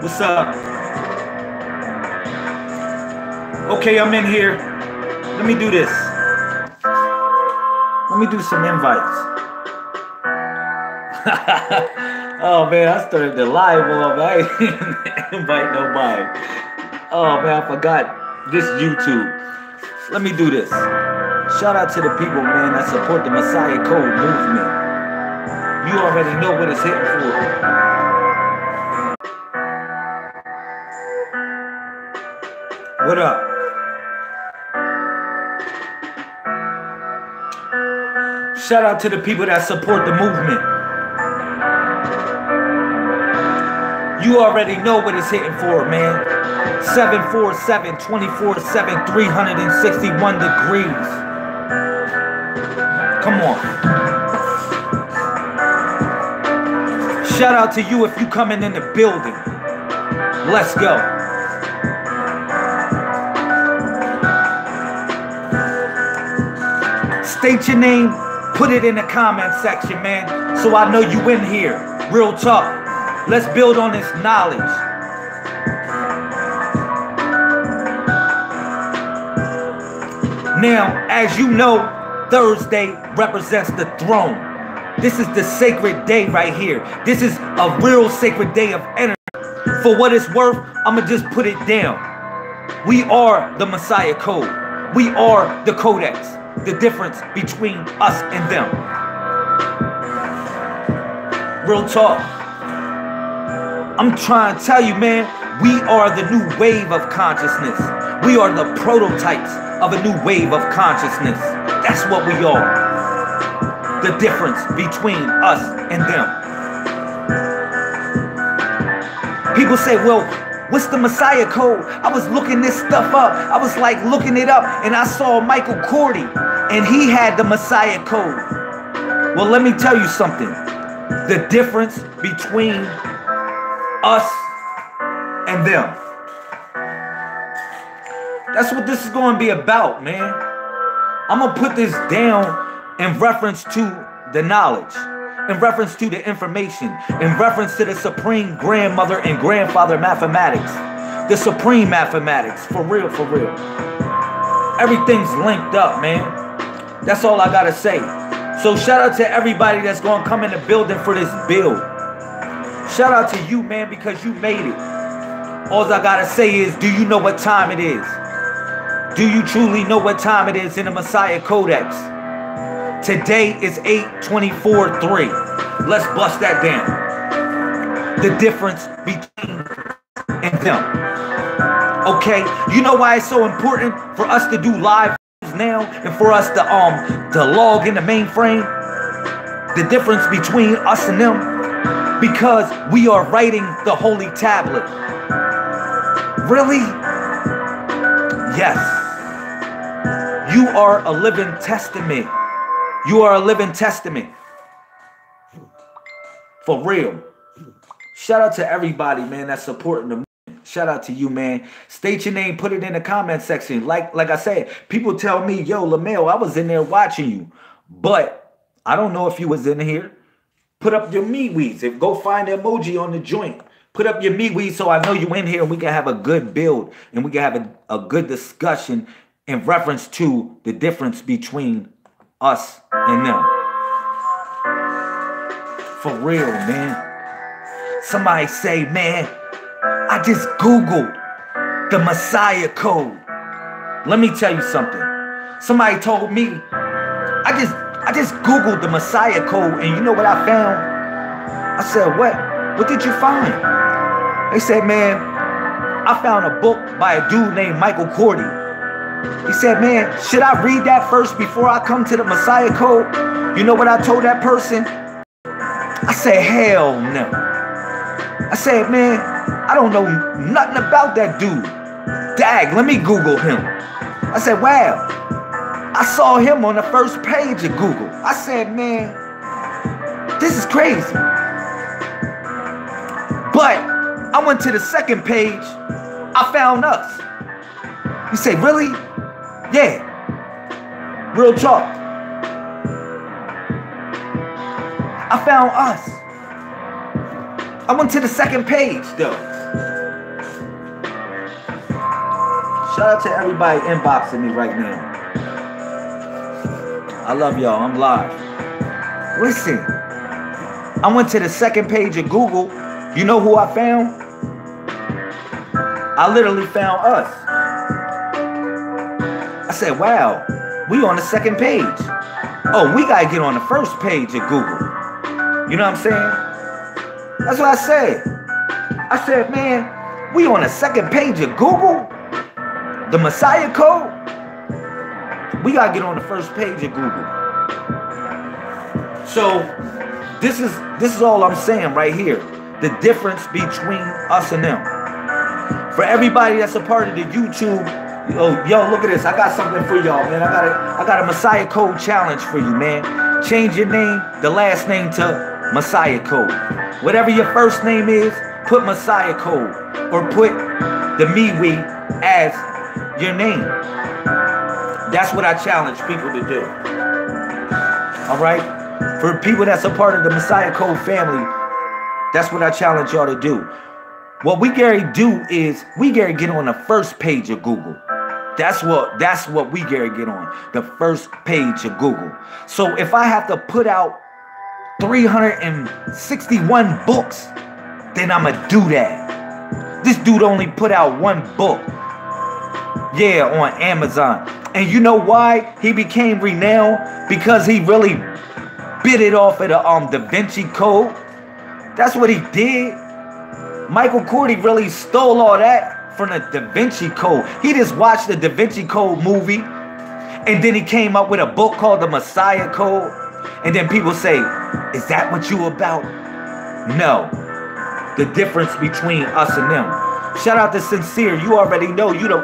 What's up? Okay, I'm in here. Let me do this. Let me do some invites. Oh man, I started the live off. I ain't invite nobody. Oh man, I forgot this YouTube. Let me do this. Shout out to the people, man, that support the Messiah Code movement. You already know what it's hitting for. What up? Shout out to the people that support the movement. You already know what it's hitting for, man. 747, 24/7, 361 degrees. Come on. Shout out to you if you coming in the building. Let's go. State your name, put it in the comment section, man, so I know you in here. Real talk. Let's build on this knowledge. Now, as you know, Thursday represents the throne. This is the sacred day right here. This is a real sacred day of energy. For what it's worth, I'm going to just put it down. We are the Messiah Code. We are the Codex. The difference between us and them. Real talk. I'm trying to tell you, man, we are the new wave of consciousness. We are the prototypes of a new wave of consciousness. That's what we are. The difference between us and them. People say, well, what's the Messiah Code? I was looking this stuff up. I was like looking it up and I saw Michael Cordy and he had the Messiah Code. Well, let me tell you something. The difference between us and them. That's what this is going to be about, man. I'm going to put this down in reference to the knowledge, in reference to the information, in reference to the supreme grandmother and grandfather mathematics, the supreme mathematics, for real, for real. Everything's linked up, man. That's all I got to say. So shout out to everybody that's going to come in the building for this build. Shout out to you, man, because you made it. All I got to say is, do you know what time it is? Do you truly know what time it is in the Messiah Codex? Today is 8/24/3. Let's bust that down. The difference between and them. Okay, you know why it's so important for us to do live now and for us to log in the mainframe? The difference between us and them? Because we are writing the holy tablet. Really? Yes. You are a living testament. You are a living testament. For real. Shout out to everybody, man, that's supporting the movement. Shout out to you, man. State your name, put it in the comment section. Like I said, people tell me, yo, LaMail, I was in there watching you. But I don't know if you was in here. Put up your MeWe's. If go find the emoji on the joint. Put up your MeWe's so I know you in here and we can have a good build. And we can have a good discussion in reference to the difference between us and them. For real, man. Somebody say, man, I just Googled the Messiah Code. Let me tell you something. Somebody told me, I just Googled the Messiah Code and you know what I found? I said, what? What did you find? They said, man, I found a book by a dude named Michael Cordy. He said, man, should I read that first before I come to the Messiah Code? You know what I told that person? I said, hell no. I said, man, I don't know nothing about that dude. Dag, let me Google him. I said, wow. I saw him on the first page of Google. I said, man, this is crazy. But I went to the second page. I found us. You say, really? Yeah. Real talk. I found us. I went to the second page though. Shout out to everybody inboxing me right now. I love y'all. I'm live. Listen, I went to the second page of Google. You know who I found? I literally found us. I said, wow, we on the second page. Oh, we gotta get on the first page of Google. You know what I'm saying? That's what I said. I said, man, we on the second page of Google? The Messiah code? We gotta get on the first page of Google. So this is all I'm saying right here. The difference between us and them. For everybody that's a part of the YouTube, yo, look at this. I got something for y'all, man. I got a Messiah code challenge for you, man. Change your name, the last name, to Messiah code. Whatever your first name is, put Messiah code or put the MeWe as your name. That's what I challenge people to do. All right? For people that's a part of the Messiah code family, that's what I challenge y'all to do. What we gotta do is we gotta get on the first page of Google. That's what we gotta get on, the first page of Google. So if I have to put out 361 books, then I'ma do that. This dude only put out one book. Yeah, on Amazon. And you know why he became renowned? Because he really bit it off of the Da Vinci Code. That's what he did. Michael Cordy really stole all that from the Da Vinci Code. He just watched the Da Vinci Code movie, and then he came up with a book called the Messiah Code. And then people say, is that what you about? No. The difference between us and them. Shout out to Sincere. You already know you a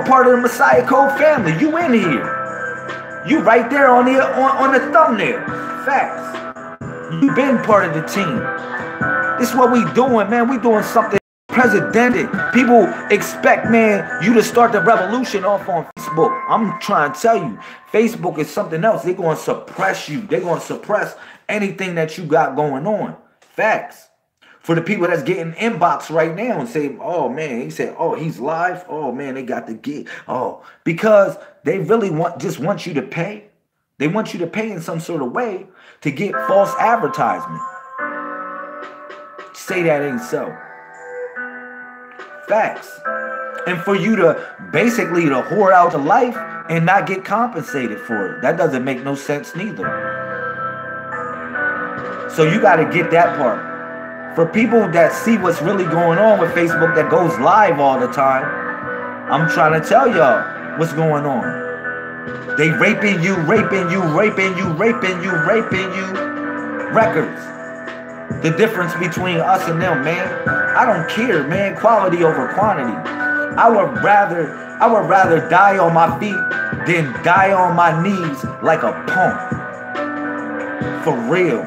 part of the Messiah Code family. You in here. You right there on the thumbnail. Facts. You been part of the team. This is what we doing, man. We doing something precedented. People expect, man, you to start the revolution off on Facebook. I'm trying to tell you, Facebook is something else. They're going to suppress you. They're going to suppress anything that you got going on. Facts. For the people that's getting inbox right now and say, oh, man, he said, oh, he's live. Oh, man, they got the gig. Oh, because they really just want you to pay. They want you to pay in some sort of way to get false advertisement. Say that ain't so. Facts. And for you to basically to whore out the life and not get compensated for it. That doesn't make no sense neither. So you got to get that part. For people that see what's really going on with Facebook that goes live all the time, I'm trying to tell y'all what's going on. They raping you records. The difference between us and them, man. I don't care, man. Quality over quantity. I would rather die on my feet than die on my knees like a punk. For real.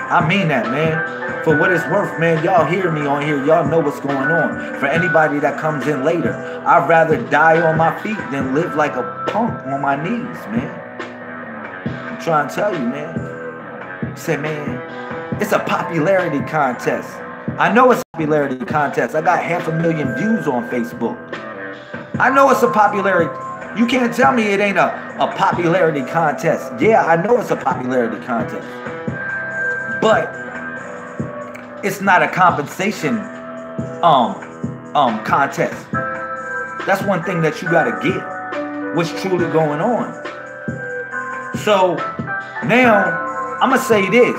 I mean that, man. For what it's worth, man, y'all hear me on here. Y'all know what's going on. For anybody that comes in later, I'd rather die on my feet than live like a punk on my knees, man. I'm trying to tell you, man. Say, man, it's a popularity contest. I know it's a popularity contest. I got 500,000 views on Facebook. I know it's a popularity. You can't tell me it ain't a popularity contest. Yeah, I know it's a popularity contest. But it's not a compensation contest. That's one thing that you gotta get. What's truly going on. So now I'm gonna say this.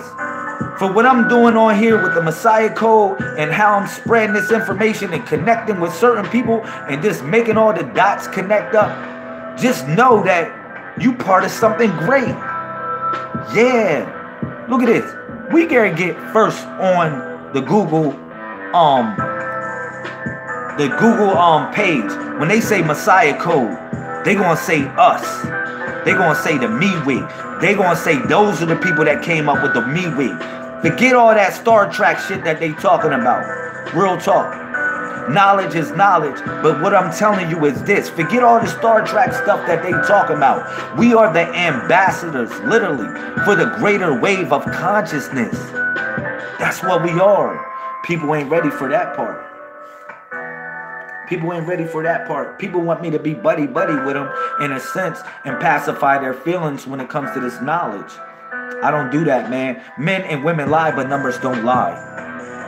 For what I'm doing on here with the Messiah Code and how I'm spreading this information and connecting with certain people and just making all the dots connect up, just know that you part of something great. Yeah. Look at this. We gotta get first on the Google page. When they say Messiah Code, they gonna say us. They gonna say the MeWe. They gonna say those are the people that came up with the MeWe. Forget all that Star Trek shit that they talking about. Real talk. Knowledge is knowledge. But what I'm telling you is this. Forget all the Star Trek stuff that they talking about. We are the ambassadors, literally, for the greater wave of consciousness. That's what we are. People ain't ready for that part. People ain't ready for that part. People want me to be buddy-buddy with them in a sense and pacify their feelings when it comes to this knowledge. I don't do that, man. Men and women lie, but numbers don't lie.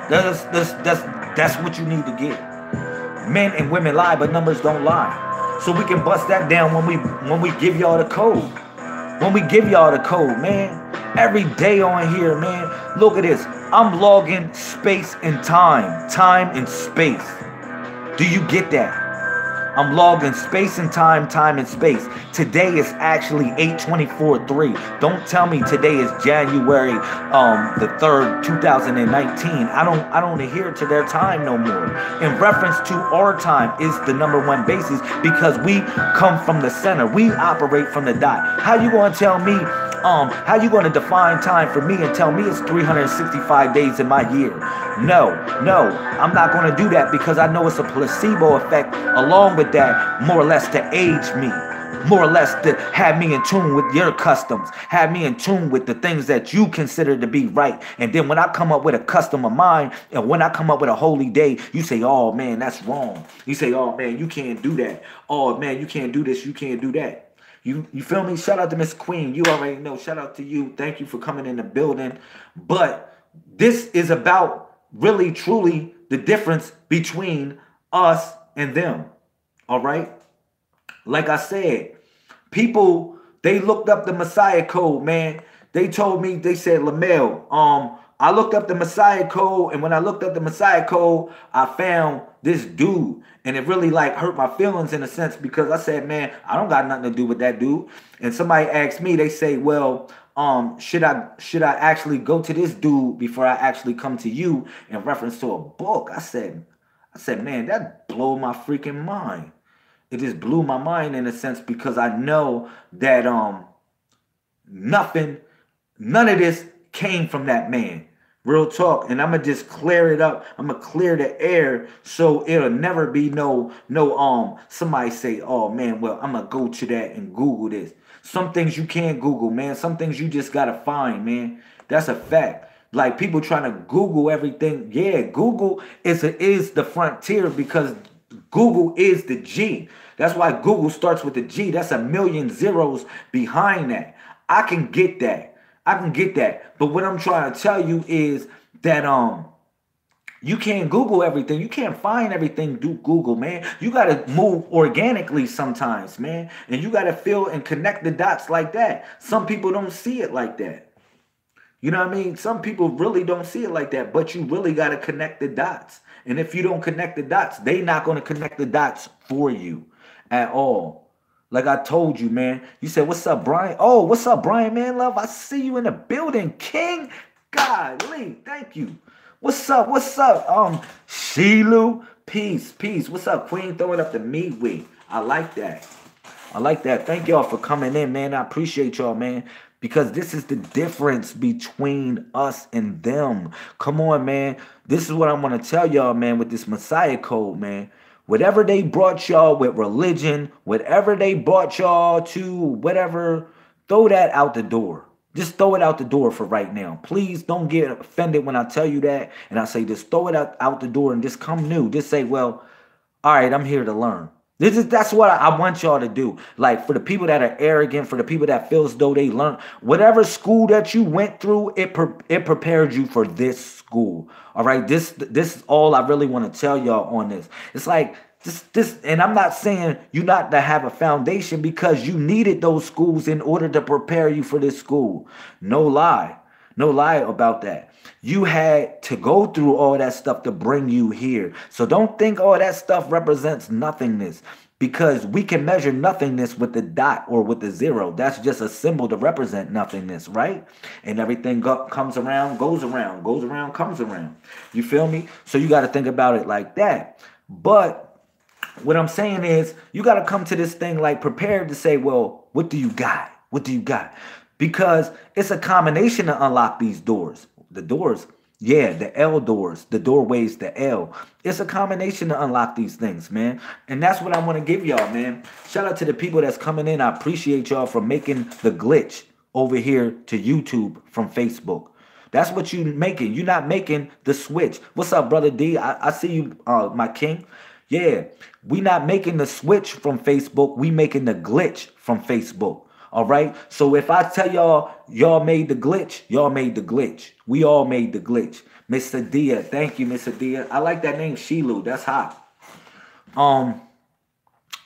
That's what you need to get. Men and women lie, but numbers don't lie. So we can bust that down when we give y'all the code. When we give y'all the code, man. Every day on here, man. Look at this. I'm logging space and time. Time and space. Do you get that? I'm logging space and time, time and space. Today is actually 8/24/3. Don't tell me today is January the 3rd, 2019. I don't adhere to their time no more. In reference to our time is the #1 basis because we come from the center. We operate from the dot. How you gonna tell me? How you gonna define time for me and tell me it's 365 days in my year? No, I'm not gonna do that because I know it's a placebo effect along with that, more or less to age me, more or less to have me in tune with your customs, have me in tune with the things that you consider to be right. And then when I come up with a custom of mine, and when I come up with a holy day, you say, oh man, that's wrong. You say, oh man, you can't do that. Oh man, you can't do this, you can't do that. You feel me? Shout out to Miss Queen. You already know. Shout out to you. Thank you for coming in the building. But this is about really, truly the difference between us and them. All right? Like I said, people, they looked up the Messiah code, man. They told me, they said, Lamel, I looked up the Messiah code, and when I looked up the Messiah code, I found this dude. And it really like hurt my feelings in a sense because I said, man, I don't got nothing to do with that dude. And somebody asked me, they say, well, should I actually go to this dude before I actually come to you in reference to a book? I said, man, that blew my freaking mind. It just blew my mind in a sense because I know that none of this came from that man. Real talk. And I'm going to just clear it up. I'm going to clear the air so it'll never be no somebody say, oh man, well, I'm going to go to that and Google this. Some things you can't Google, man. Some things you just got to find, man. That's a fact. Like people trying to Google everything. Yeah, Google is the frontier because Google is the G. That's why Google starts with the G. That's 1,000,000 zeros behind that. I can get that. I can get that. But what I'm trying to tell you is that you can't Google everything. You can't find everything through Google, man. You got to move organically sometimes, man. And you got to feel and connect the dots like that. Some people don't see it like that. You know what I mean? Some people really don't see it like that. But you really got to connect the dots. And if you don't connect the dots, they not going to connect the dots for you at all. Like I told you, man. You said, what's up, Brian? Oh, what's up, Brian, man, love? I see you in the building, King. Golly, thank you. What's up? Shilu, peace. What's up, Queen? Throw it up to me, I like that. Thank y'all for coming in, man. I appreciate y'all, man. Because this is the difference between us and them. Come on, man. This is what I'm going to tell y'all, man, with this Messiah code, man. Whatever they brought y'all with religion, whatever they brought y'all to, whatever, throw that out the door. Just throw it out the door for right now. Please don't get offended when I tell you that. And I say just throw it out the door and just come new. Just say, well, all right, I'm here to learn. That's what I want y'all to do. Like for the people that are arrogant, for the people that feel as though they learn, whatever school that you went through, it prepared you for this school. All right, this is all I really want to tell y'all on this. It's like this, and I'm not saying you not to have a foundation because you needed those schools in order to prepare you for this school. No lie about that. You had to go through all that stuff to bring you here. So don't think all that stuff represents nothingness because we can measure nothingness with the dot or with the zero. That's just a symbol to represent nothingness, right? And everything comes around, goes around, comes around. You feel me? So you got to think about it like that. But what I'm saying is you got to come to this thing like prepared to say, well, what do you got? What do you got? Because it's a combination to unlock these doors. The doors, Yeah, the L doors, the doorways, the L. It's a combination to unlock these things, man. And that's what I want to give y'all, man. Shout out to the people that's coming in. I appreciate y'all for making the glitch over here to YouTube from Facebook. That's what you making. You're not making the switch. What's up, brother D? I see you, my king. Yeah, we not making the switch from Facebook. We making the glitch from Facebook. All right. So if I tell y'all made the glitch, y'all made the glitch. We all made the glitch. Miss Adia, thank you, Miss Adia. I like that name, Shilu. That's hot. Um,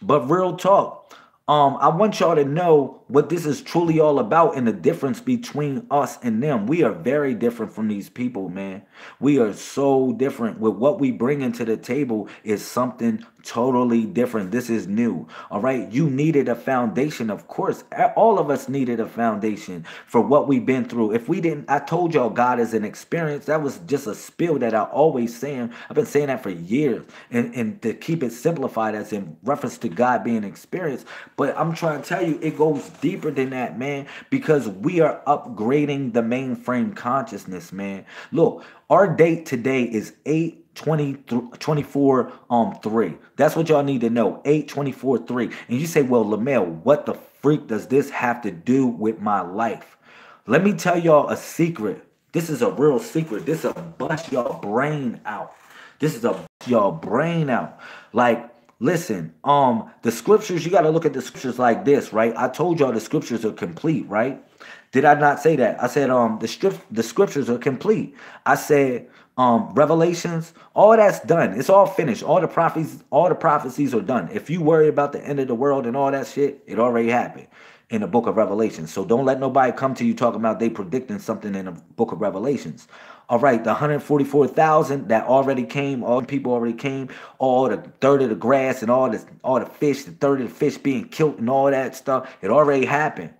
but real talk. I want y'all to know what this is truly all about and the difference between us and them. We are very different from these people, man. We are so different. With what we bring into the table is something totally different. This is new. All right. You needed a foundation. Of course, all of us needed a foundation for what we've been through. If we didn't, I told y'all God is an experience. That was just a spill that I always saying. I've been saying that for years. And to keep it simplified as in reference to God being experienced. But I'm trying to tell you, it goes deeper than that, man, because we are upgrading the mainframe consciousness, man. Look, our date today is 8/24 3. That's what y'all need to know. 8/24 3. And you say, well, Lamel, what the freak does this have to do with my life? Let me tell y'all a secret. This is a real secret. This is a bust y'all brain out. This is a bust y'all brain out. Like, listen, the scriptures, you got to look at the scriptures like this, right? I told y'all the scriptures are complete, right? Did I not say that? I said the scriptures are complete. I said Revelations, all that's done. It's all finished. All the prophecies are done. If you worry about the end of the world and all that shit, it already happened in the book of Revelation. So don't let nobody come to you talking about they predicting something in the book of Revelations. All right, the 144,000 that already came, all the people already came, all the third of the grass and all the fish, the third of the fish being killed and all that stuff, it already happened.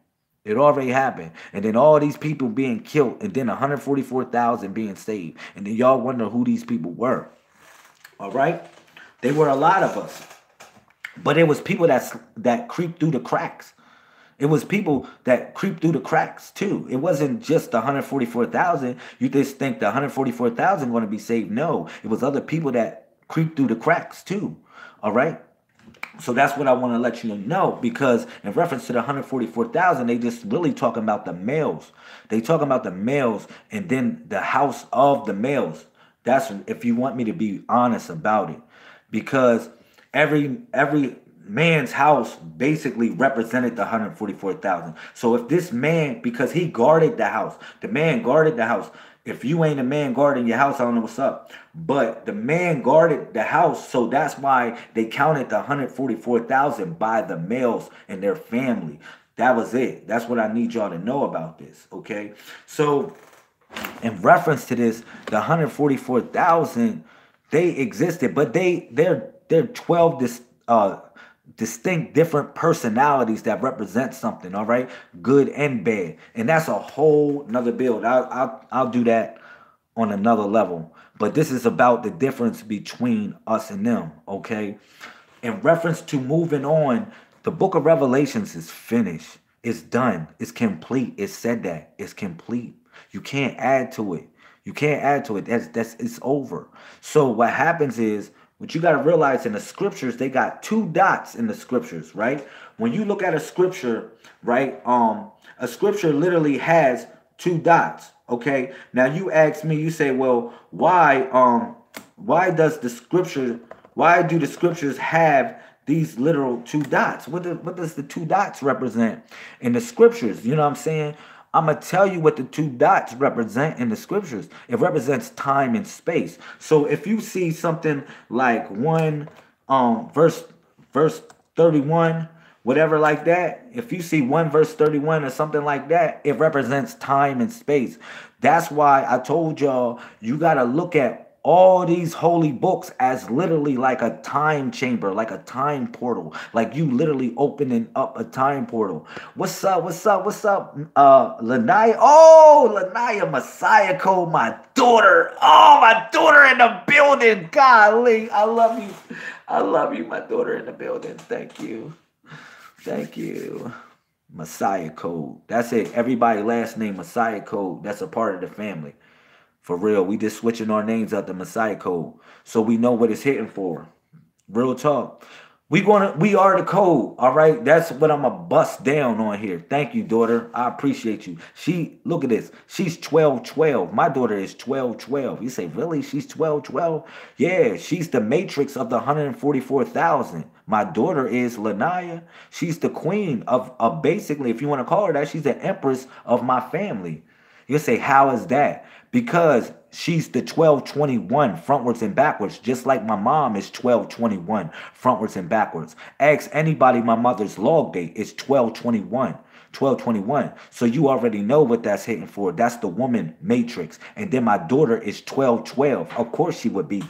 It already happened. And then all these people being killed and then 144,000 being saved. And then y'all wonder who these people were. All right? They were a lot of us. But it was people that creeped through the cracks. It was people that creeped through the cracks too. It wasn't just the 144,000. You just think the 144,000 going to be saved. No, it was other people that creeped through the cracks too. All right. So that's what I want to let you know, because in reference to the 144,000, they just really talking about the males. They talking about the males and then the house of the males. That's if you want me to be honest about it, because every man's house basically represented the 144,000. So if this man, because he guarded the house, the man guarded the house. If you ain't a man guarding your house, I don't know what's up. But the man guarded the house, so that's why they counted the 144,000 by the males and their family. That was it. That's what I need y'all to know about this, okay? So in reference to this, the 144,000, they existed, but they're 12 distinct different personalities that represent something, all right, good and bad, and that's a whole nother build. I'll do that on another level, but this is about the difference between us and them, okay? In reference to moving on, the book of Revelations is finished, it's done, it's complete. It said that it's complete. You can't add to it. You can't add to it. That's it's over. So what happens is, what you got to realize in the scriptures, they got two dots in the scriptures, right? When you look at a scripture, right, a scripture literally has two dots, okay? Now you ask me, you say, well, why do the scriptures have these literal two dots? What does the two dots represent in the scriptures? You know what I'm saying? I'm going to tell you what the two dots represent in the scriptures. It represents time and space. So if you see something like verse 31, whatever like that, if you see 1 verse 31 or something like that, it represents time and space. That's why I told y'all, you got to look at all these holy books as literally like a time chamber, like a time portal, like you literally opening up a time portal. What's up? Lanaya. Oh, Lanaya, Messiah Code, my daughter. Oh, my daughter in the building. Golly, I love you. I love you, my daughter in the building. Thank you. Thank you. Messiah Code. That's it. Everybody last name Messiah Code. That's a part of the family. For real, we just switching our names out the Messiah code so we know what it's hitting for. Real talk. We are the code, all right? That's what I'm gonna bust down on here. Thank you, daughter. I appreciate you. Look at this. She's 1212. My daughter is 1212. You say, really? She's 1212? Yeah, she's the matrix of the 144,000. My daughter is Lanaya. She's the queen of basically, if you want to call her that, she's the empress of my family. You say, how is that? Because she's the 1221 frontwards and backwards, just like my mom is 1221 frontwards and backwards. Ask anybody my mother's log date is 1221. 1221. So you already know what that's hitting for. That's the woman matrix. And then my daughter is 1212. Of course she would be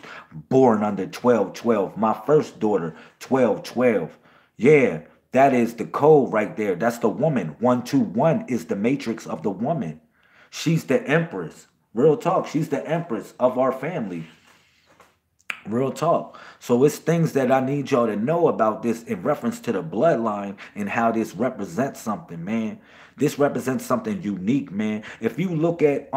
born under 1212. My first daughter, 1212. Yeah, that is the code right there. That's the woman. 121 is the matrix of the woman. She's the empress. Real talk. She's the empress of our family. Real talk. So it's things that I need y'all to know about this in reference to the bloodline and how this represents something, man. This represents something unique, man. If you look at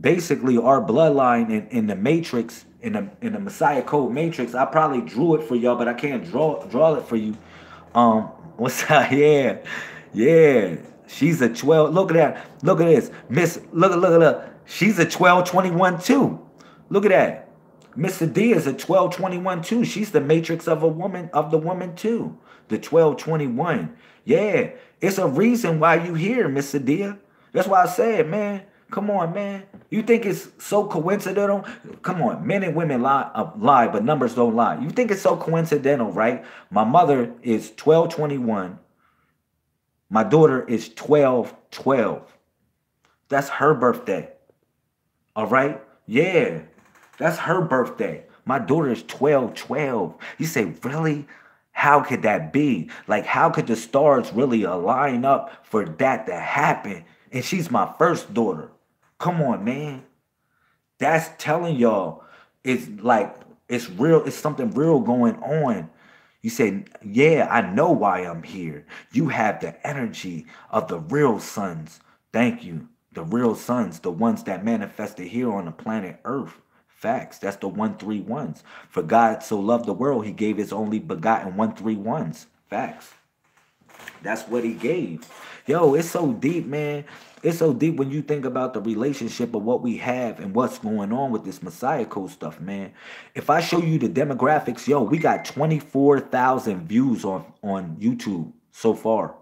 basically our bloodline in the matrix, in the Messiah code matrix, I probably drew it for y'all, but I can't draw it for you. What's that? Yeah. Yeah. She's a 12. Look at that. Look at this. Look. She's a 1221 too. Look at that. Mr. D is a 1221 too. She's the matrix of the woman too. The 1221. Yeah. It's a reason why you here, Mr. D. That's why I said, man, come on, man. You think it's so coincidental? Come on, men and women lie, but numbers don't lie. You think it's so coincidental, right? My mother is 1221. My daughter is 1212. That's her birthday. All right? Yeah. That's her birthday. My daughter is 1212. You say, really? How could that be? Like, how could the stars really align up for that to happen? And she's my first daughter. Come on, man. That's telling y'all it's like, it's real. It's something real going on. You say, yeah, I know why I'm here. You have the energy of the real sons. Thank you. The real sons, the ones that manifested here on the planet Earth. Facts. That's the 131s. For God so loved the world, he gave his only begotten 131s. Facts. That's what he gave. Yo, it's so deep, man. It's so deep when you think about the relationship of what we have and what's going on with this Messiah code stuff, man. If I show you the demographics, yo, we got 24,000 views on YouTube so far.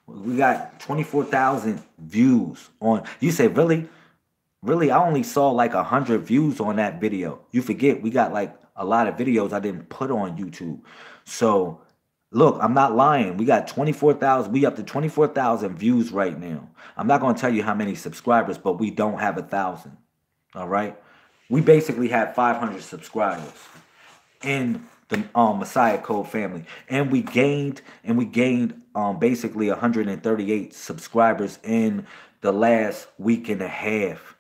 We got 24,000 views on. You say, really? Really? I only saw like 100 views on that video. You forget, we got like a lot of videos I didn't put on YouTube. So look, I'm not lying. We got 24,000. We up to 24,000 views right now. I'm not going to tell you how many subscribers, but we don't have 1,000. All right. We basically have 500 subscribers in the Messiah Code family, and we gained basically 138 subscribers in the last week and a half.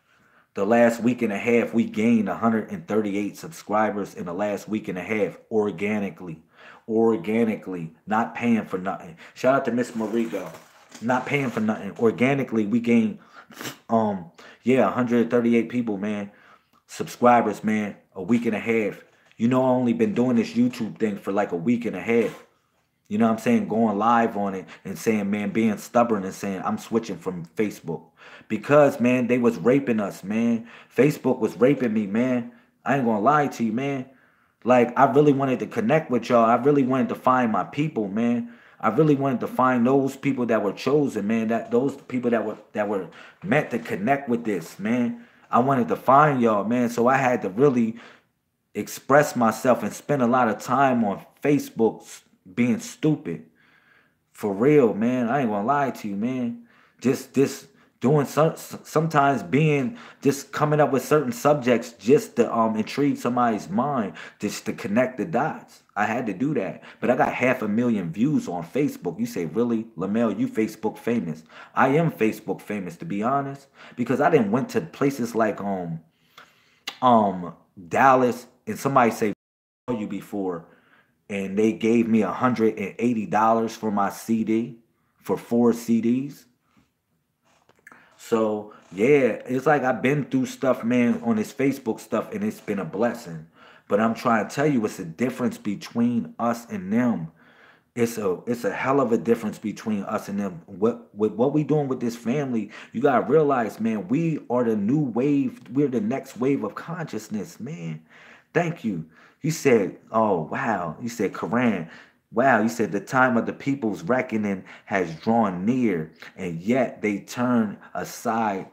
The last week and a half, we gained 138 subscribers in the last week and a half organically, not paying for nothing. Shout out to Miss Marigo, not paying for nothing. Organically, we gained, 138 people, man, subscribers, man, a week and a half. You know, I only been doing this YouTube thing for like a week and a half. You know what I'm saying? Going live on it and saying, man, being stubborn and saying, I'm switching from Facebook. Because, man, they was raping us, man. Facebook was raping me, man. I ain't gonna lie to you, man. Like, I really wanted to connect with y'all. I really wanted to find my people, man. I really wanted to find those people that were chosen, man. Those people that were meant to connect with this, man. I wanted to find y'all, man. So I had to really express myself and spend a lot of time on Facebook being stupid. For real, man. I ain't gonna lie to you, man. Just doing sometimes being just coming up with certain subjects just to intrigue somebody's mind, just to connect the dots. I had to do that. But I got 500,000 views on Facebook. You say, really, Lamel, you Facebook famous? I am Facebook famous, to be honest, because I didn't went to places like Dallas, and somebody say you before, and they gave me $180 for my CD, for 4 CDs. So yeah, it's like I've been through stuff, man, on this Facebook stuff, and it's been a blessing. But I'm trying to tell you, it's a difference between us and them. It's a hell of a difference between us and them. What we doing with this family, you gotta realize, man, we are the new wave. We're the next wave of consciousness, man. Thank you. You said, oh wow. You said, Quran. Wow, you said the time of the people's reckoning has drawn near, and yet they turn aside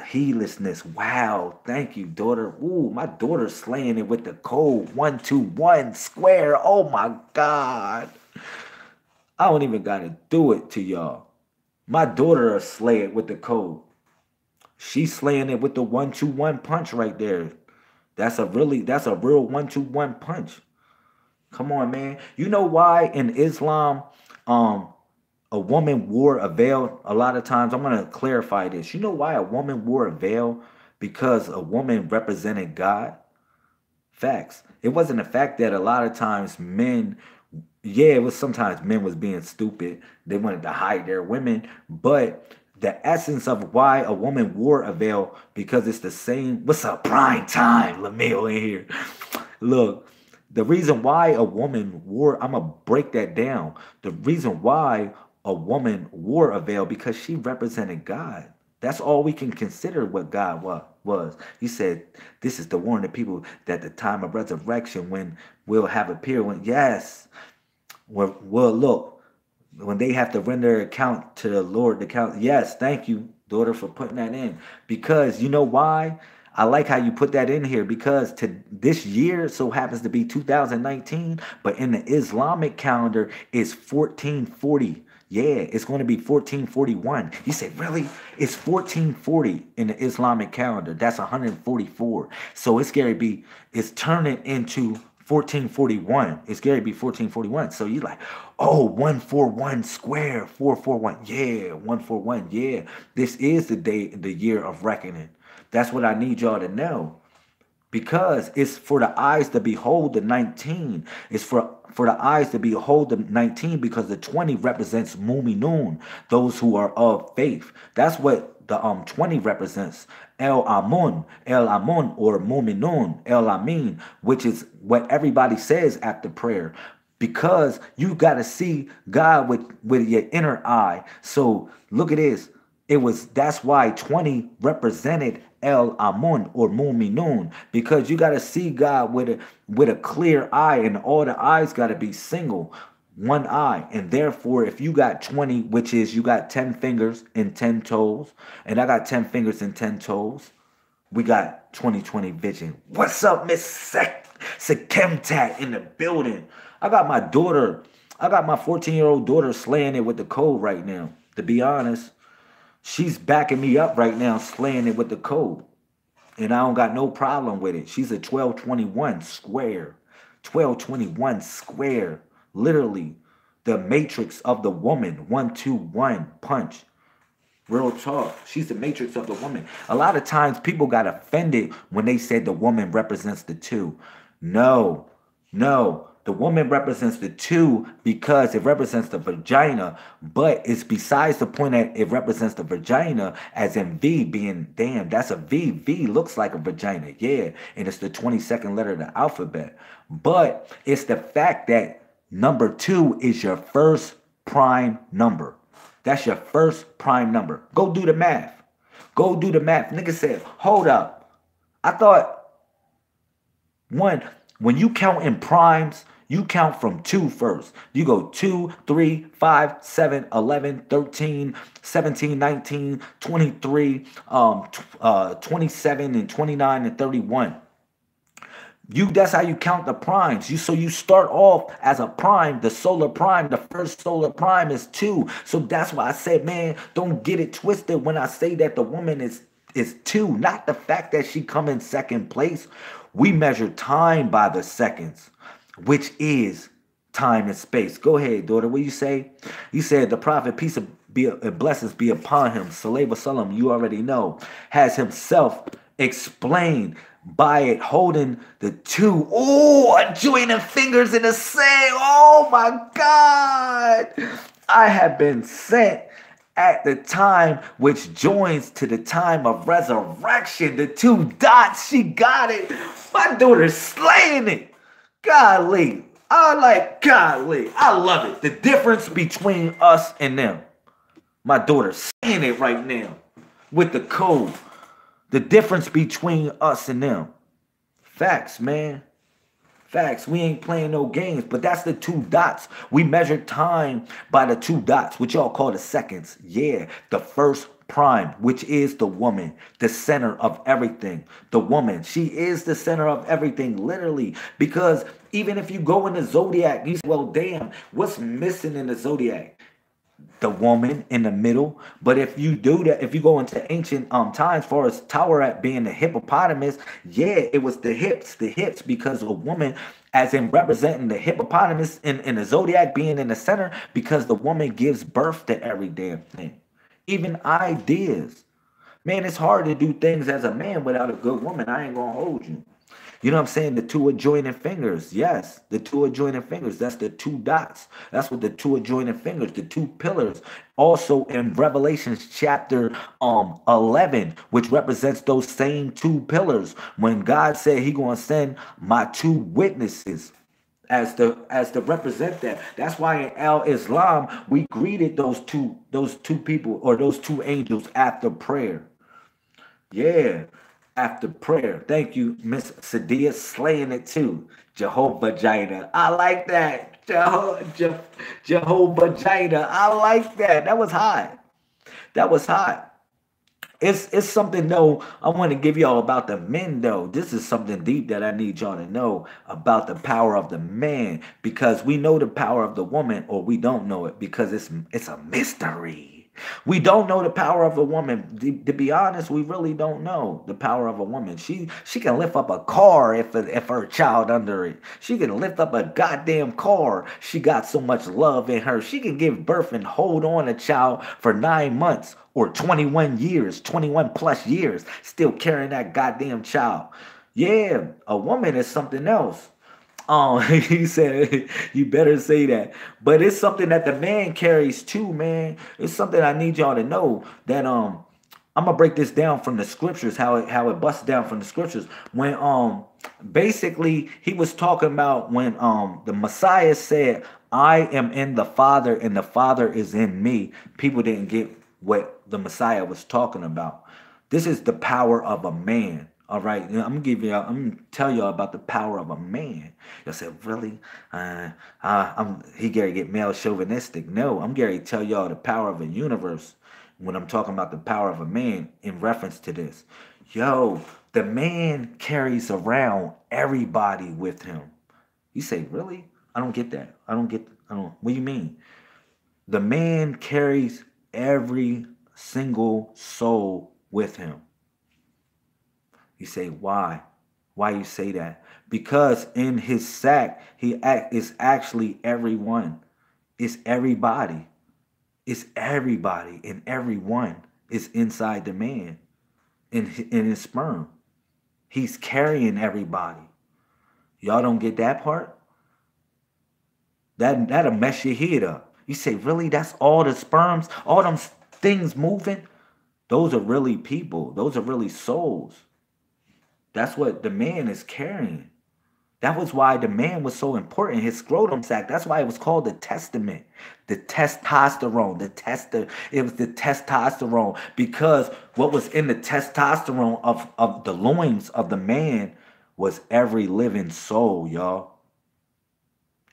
heedlessness. Wow, thank you, daughter. Ooh, my daughter's slaying it with the code 121 square. Oh my God. I don't even gotta do it to y'all. My daughter will slay it with the code. She's slaying it with the 121 punch right there. That's a real 121 punch. Come on, man. You know why in Islam, a woman wore a veil? A lot of times, I'm gonna clarify this. You know why a woman wore a veil? Because a woman represented God. Facts. It wasn't the fact that a lot of times men, yeah, it was sometimes men was being stupid. They wanted to hide their women, but the essence of why a woman wore a veil, because it's the same. What's up, prime time, Lamille in here? Look, the reason why a woman wore, I'm gonna break that down. The reason why a woman wore a veil, because she represented God. That's all we can consider what God was. He said, this is to warn the people that the time of resurrection when we'll have appeared. When, yes, well, look, when they have to render account to the Lord, the count. Yes, thank you, daughter, for putting that in. Because you know why? I like how you put that in here, because to this year so happens to be 2019, but in the Islamic calendar is 1440. Yeah, it's going to be 1441. You say, really? It's 1440 in the Islamic calendar. That's 144. So it's going to be, it's turning into 1441. It's going to be 1441. So you're like, oh, 141 square, 441. Yeah, 141. Yeah, this is the day, the year of reckoning. That's what I need y'all to know. Because it's for the eyes to behold the 19. It's for the eyes to behold the 19, because the 20 represents Muminun, those who are of faith. That's what the 20 represents. El Amun, or Muminun, El Amin, which is what everybody says after prayer. Because you got to see God with your inner eye. So look at this. That's why 20 represented El Amun or Muminun, because you got to see God with a clear eye, and all the eyes got to be single, one eye. And therefore, if you got 20, which is you got 10 fingers and 10 toes, and I got 10 fingers and 10 toes, we got 20/20 vision. What's up, Miss Sekemtat in the building? I got my 14-year-old daughter slaying it with the code right now, to be honest. She's backing me up right now, slaying it with the code. And I don't got no problem with it. She's a 1221 square. 1221 square. Literally, the matrix of the woman. 121 punch. Real talk. She's the matrix of the woman. A lot of times people got offended when they said the woman represents the two. No. The woman represents the two because it represents the vagina, but it's besides the point that it represents the vagina, as in V being, damn, that's a V. V looks like a vagina, yeah, and it's the 22nd letter of the alphabet. But it's the fact that number 2 is your first prime number. That's your first prime number. Go do the math. Nigga said, hold up. I thought, when you count in primes, you count from 2 first. You go 2, 3, 5, 7, 11, 13, 17, 19, 23, 27, and 29, and 31. That's how you count the primes. So you start off as a prime, the solar prime. The first solar prime is 2. So that's why I said, man, don't get it twisted when I say that the woman is 2. Not the fact that she come in second place. We measure time by the seconds, which is time and space. Go ahead, daughter. What you say? You said the prophet, peace and blessings be upon him, Sallallahu Alaihi Wasallam, you already know, has himself explained by it holding the 2. Oh, joining fingers in the same. Oh my God. I have been sent at the time which joins to the time of resurrection. The two dots, she got it. My daughter's slaying it. Golly. Golly. I love it. The difference between us and them. My daughter's saying it right now with the code. The difference between us and them. Facts, man. Facts. We ain't playing no games, but that's the two dots. We measure time by the two dots, which y'all call the seconds. Yeah, the first prime, which is the woman, the center of everything. The woman, she is the center of everything, literally. Because even if you go in the zodiac, you say, well, damn, what's missing in the zodiac? The woman in the middle. But if you do that, if you go into ancient times, for as Tower being the hippopotamus, yeah, it was the hips, because a woman, as in representing the hippopotamus in the zodiac being in the center, because the woman gives birth to every damn thing, even ideas. Man, it's hard to do things as a man without a good woman. I ain't gonna hold you. You know what I'm saying? The two adjoining fingers. Yes, the two adjoining fingers. That's the two dots. That's what the two adjoining fingers, the two pillars. Also in Revelations chapter 11, which represents those same two pillars. When God said he going to send my two witnesses as to represent that. That's why in Islam we greeted those two people or those two angels after prayer. Yeah. After prayer. Thank you, Miss Sadia, slaying it too. Jehovah Jireh. I like that. Jehovah Jireh. I like that. That was hot. That was hot. It's something though I want to give y'all about the men though. This is something deep that I need y'all to know about the power of the man, because we know the power of the woman, or we don't know it because it's a mystery. We don't know the power of a woman. To be honest, we really don't know the power of a woman. She can lift up a car if her child under it. She can lift up a goddamn car. She got so much love in her. She can give birth and hold on a child for 9 months or 21 years, 21 plus years, still carrying that goddamn child. Yeah, a woman is something else. He said, you better say that. But it's something that the man carries too, man. It's something I need y'all to know that I'm gonna break this down from the scriptures, how it busts down from the scriptures. When basically he was talking about when the Messiah said, I am in the Father and the Father is in me. People didn't get what the Messiah was talking about. This is the power of a man. All right, I'm gonna tell y'all about the power of a man. Y'all said, really? He Gary get male chauvinistic. No, I'm Gary tell y'all the power of a universe when I'm talking about the power of a man in reference to this. Yo, the man carries around everybody with him. You say, really? I don't get that. What do you mean? The man carries every single soul with him. You say, why? Why you say that? Because in his sack, is actually everyone. It's everybody. It's everybody, and everyone is inside the man in his sperm. He's carrying everybody. Y'all don't get that part? That'll mess your head up. You say, really? That's all the sperms? All them things moving? Those are really people. Those are really souls. That's what the man is carrying. That was why the man was so important. His scrotum sac. That's why it was called the testament. The testosterone. It was the testosterone. Because what was in the testosterone of the loins of the man was every living soul, y'all.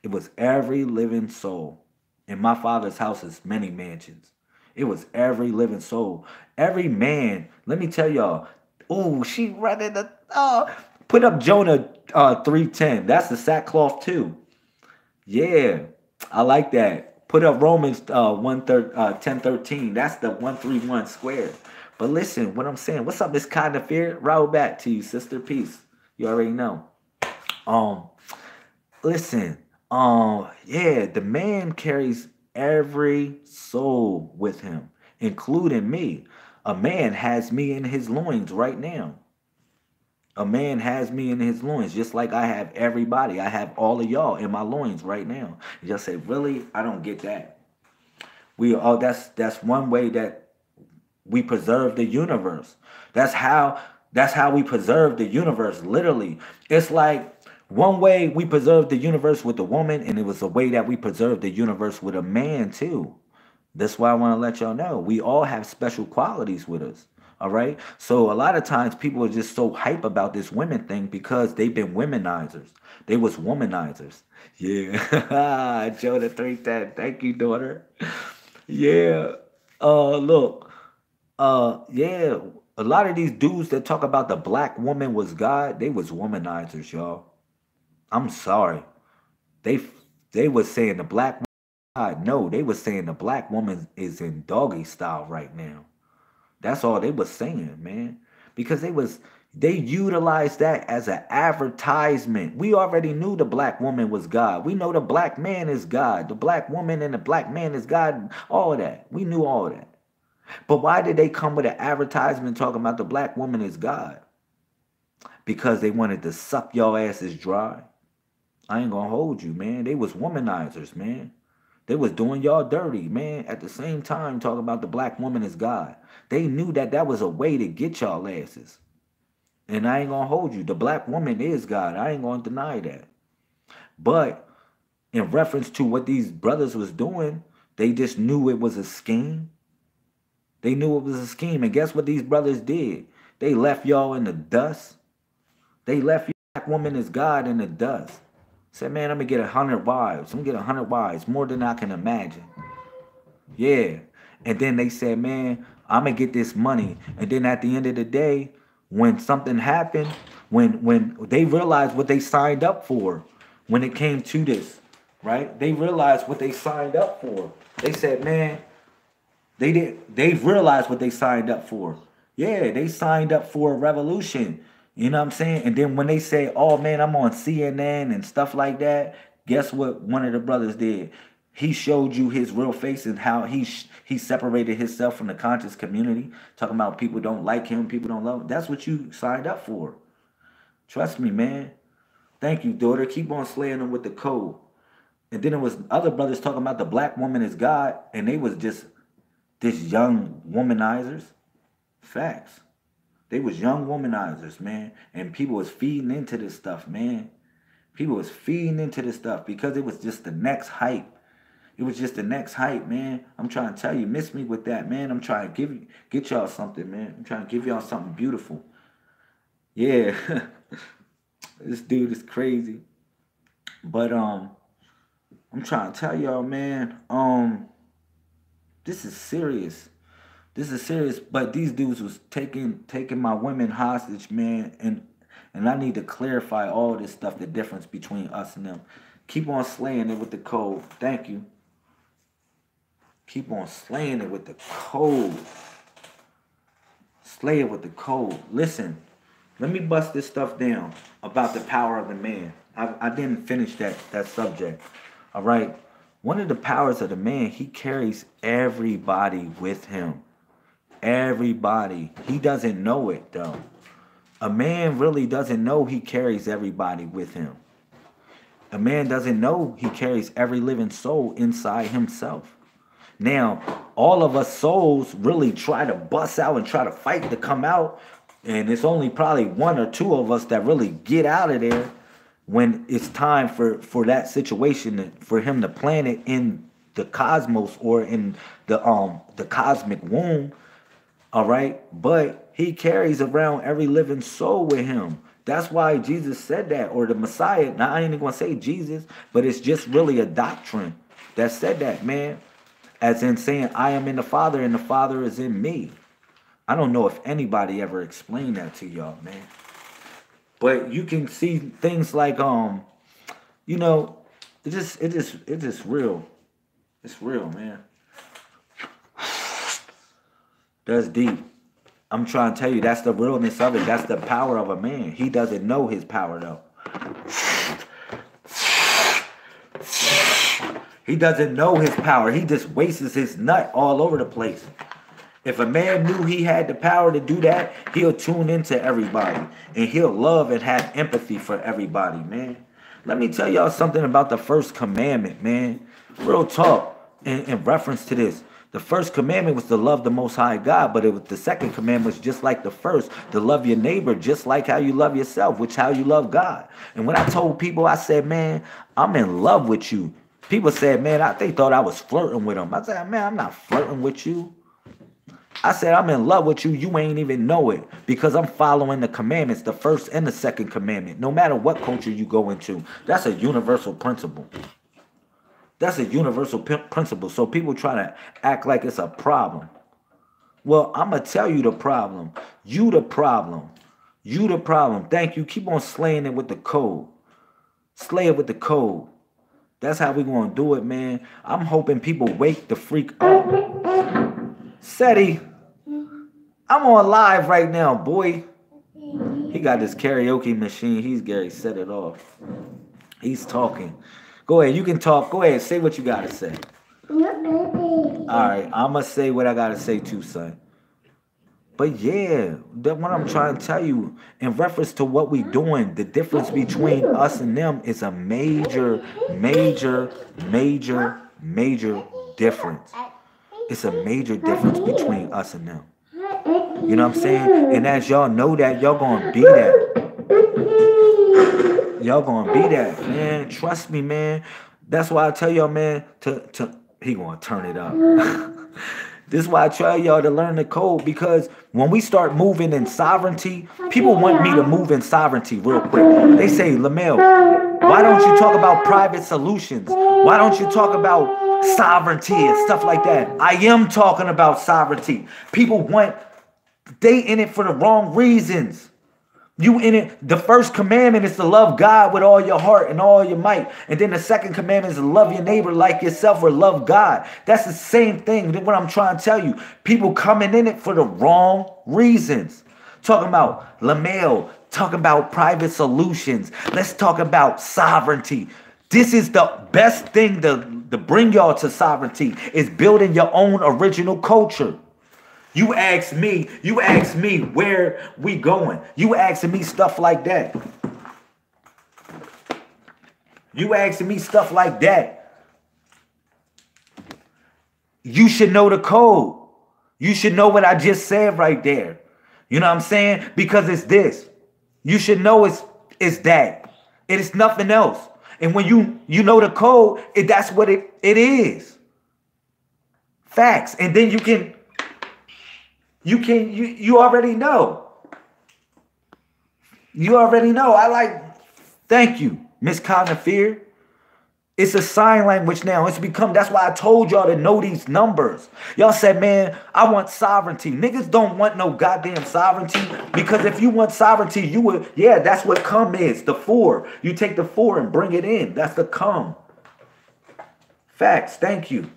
It was every living soul. In my father's house is many mansions. It was every living soul. Every man, let me tell y'all. Oh, she running the put up Jonah 3:10. That's the sackcloth too. Yeah, I like that. Put up Romans 10:13. That's the 131 squared. But listen, what I'm saying. What's up, this kind of fear? Roll back to you, sister. Peace. You already know. Listen. Yeah, the man carries every soul with him, including me. A man has me in his loins right now. A man has me in his loins, just like I have everybody. I have all of y'all in my loins right now. Y'all say, really? I don't get that. That's one way that we preserve the universe. That's how we preserve the universe, literally. It's like one way we preserve the universe with a woman, and it was a way that we preserve the universe with a man too. That's why I want to let y'all know we all have special qualities with us. All right. So a lot of times people are just so hype about this women thing because they've been womanizers. They was womanizers. Yeah. Joe the 310. Thank you, daughter. Yeah. Look. Yeah. A lot of these dudes that talk about the black woman was God, they was womanizers, y'all. I'm sorry. They they was saying the black woman God. No, they was saying the black woman is in doggy style right now. That's all they was saying, man. Because they utilized that as an advertisement. We already knew the black woman was God. We know the black man is God. The black woman and the black man is God. All of that. We knew all of that. But why did they come with an advertisement talking about the black woman is God? Because they wanted to suck y'all asses dry. I ain't gonna hold you, man. They was womanizers, man. They was doing y'all dirty, man. At the same time, talking about the black woman is God. They knew that that was a way to get y'all asses. And I ain't gonna hold you. The black woman is God. I ain't gonna deny that. But in reference to what these brothers was doing, they just knew it was a scheme. They knew it was a scheme. And guess what these brothers did? They left y'all in the dust. They left you, black woman is God, in the dust. Said, man, I'm going to get 100 wives. I'm going to get 100 wives, more than I can imagine. Yeah. And then they said, man, I'm going to get this money. And then at the end of the day, when something happened, when they realized what they signed up for, when it came to this, right? They realized what they signed up for. They said, man, they realized what they signed up for. Yeah, they signed up for a revolution. You know what I'm saying? And then when they say, oh, man, I'm on CNN and stuff like that, guess what one of the brothers did? He showed you his real face and how he separated himself from the conscious community, talking about people don't like him, people don't love him. That's what you signed up for. Trust me, man. Thank you, daughter. Keep on slaying them with the code. And then there was other brothers talking about the black woman is God, and they was just this young womanizers. Facts. They was young womanizers, man. And people was feeding into this stuff, man. People was feeding into this stuff because it was just the next hype. It was just the next hype, man. I'm trying to tell you, miss me with that, man. I'm trying to get y'all something, man. I'm trying to give y'all something beautiful. Yeah. This dude is crazy. But I'm trying to tell y'all, man, this is serious. This is serious, but these dudes was taking my women hostage, man, and I need to clarify all this stuff, the difference between us and them. Keep on slaying it with the code. Thank you. Keep on slaying it with the code. Slay it with the code. Listen, let me bust this stuff down about the power of the man. I didn't finish that subject. All right. One of the powers of the man, he carries everybody with him. Everybody. He doesn't know it, though. A man really doesn't know he carries everybody with him. A man doesn't know he carries every living soul inside himself. Now, all of us souls really try to bust out and try to fight to come out. And it's only probably one or two of us that really get out of there when it's time for that situation, for him to plant it in the cosmos or in the cosmic womb. All right, but he carries around every living soul with him. That's why Jesus said that, or the Messiah. Now, I ain't even going to say Jesus, but it's just really a doctrine that said that, man. As in saying, I am in the Father and the Father is in me. I don't know if anybody ever explained that to y'all, man. But you can see things like, you know, it's just real. It's real, man. That's deep. I'm trying to tell you, that's the realness of it. That's the power of a man. He doesn't know his power, though. He doesn't know his power. He just wastes his nut all over the place. If a man knew he had the power to do that, he'll tune into everybody. And he'll love and have empathy for everybody, man. Let me tell y'all something about the first commandment, man. Real talk in reference to this. The first commandment was to love the Most High God, but the second commandment was just like the first, to love your neighbor just like how you love yourself, which how you love God. And when I told people, I said, man, I'm in love with you. People said, man, they thought I was flirting with them. I said, man, I'm not flirting with you. I said, I'm in love with you. You ain't even know it because I'm following the commandments, the first and the second commandment, no matter what culture you go into. That's a universal principle. That's a universal principle. So people try to act like it's a problem. Well, I'm going to tell you the problem. You the problem. You the problem. Thank you. Keep on slaying it with the code. Slay it with the code. That's how we going to do it, man. I'm hoping people wake the freak up. Seti, I'm on live right now, boy. He got this karaoke machine. He's Gary. Set it off. He's talking. Go ahead. You can talk. Go ahead. Say what you got to say. All right. I'm going to say what I got to say too, son. But yeah, that's what I'm trying to tell you. In reference to what we doing, the difference between us and them is a major, major, major, major difference. It's a major difference between us and them. You know what I'm saying? And as y'all know that, y'all going to be that. Y'all going to be that, man. Trust me, man. That's why I tell y'all, man, he going to turn it up. This is why I tell y'all to learn the code, because when we start moving in sovereignty, people want me to move in sovereignty real quick. They say, Lamel, why don't you talk about private solutions? Why don't you talk about sovereignty and stuff like that? I am talking about sovereignty. People they in it for the wrong reasons. You in it, the first commandment is to love God with all your heart and all your might. And then the second commandment is to love your neighbor like yourself or love God. That's the same thing. What I'm trying to tell you. People coming in it for the wrong reasons. Talking about Lamel, talking about private solutions. Let's talk about sovereignty. This is the best thing to bring y'all to sovereignty, is building your own original culture. You ask me where we going. You asking me stuff like that. You asking me stuff like that. You should know the code. You should know what I just said right there. You know what I'm saying? Because it's this. You should know it's that. It is nothing else. And when you know the code, that's what it is. Facts. And then you already know. You already know. Thank you, Miss Cognifier. It's a sign language now. That's why I told y'all to know these numbers. Y'all said, man, I want sovereignty. Niggas don't want no goddamn sovereignty, because if you want sovereignty, that's what come is, the 4. You take the 4 and bring it in. That's the come. Facts, thank you.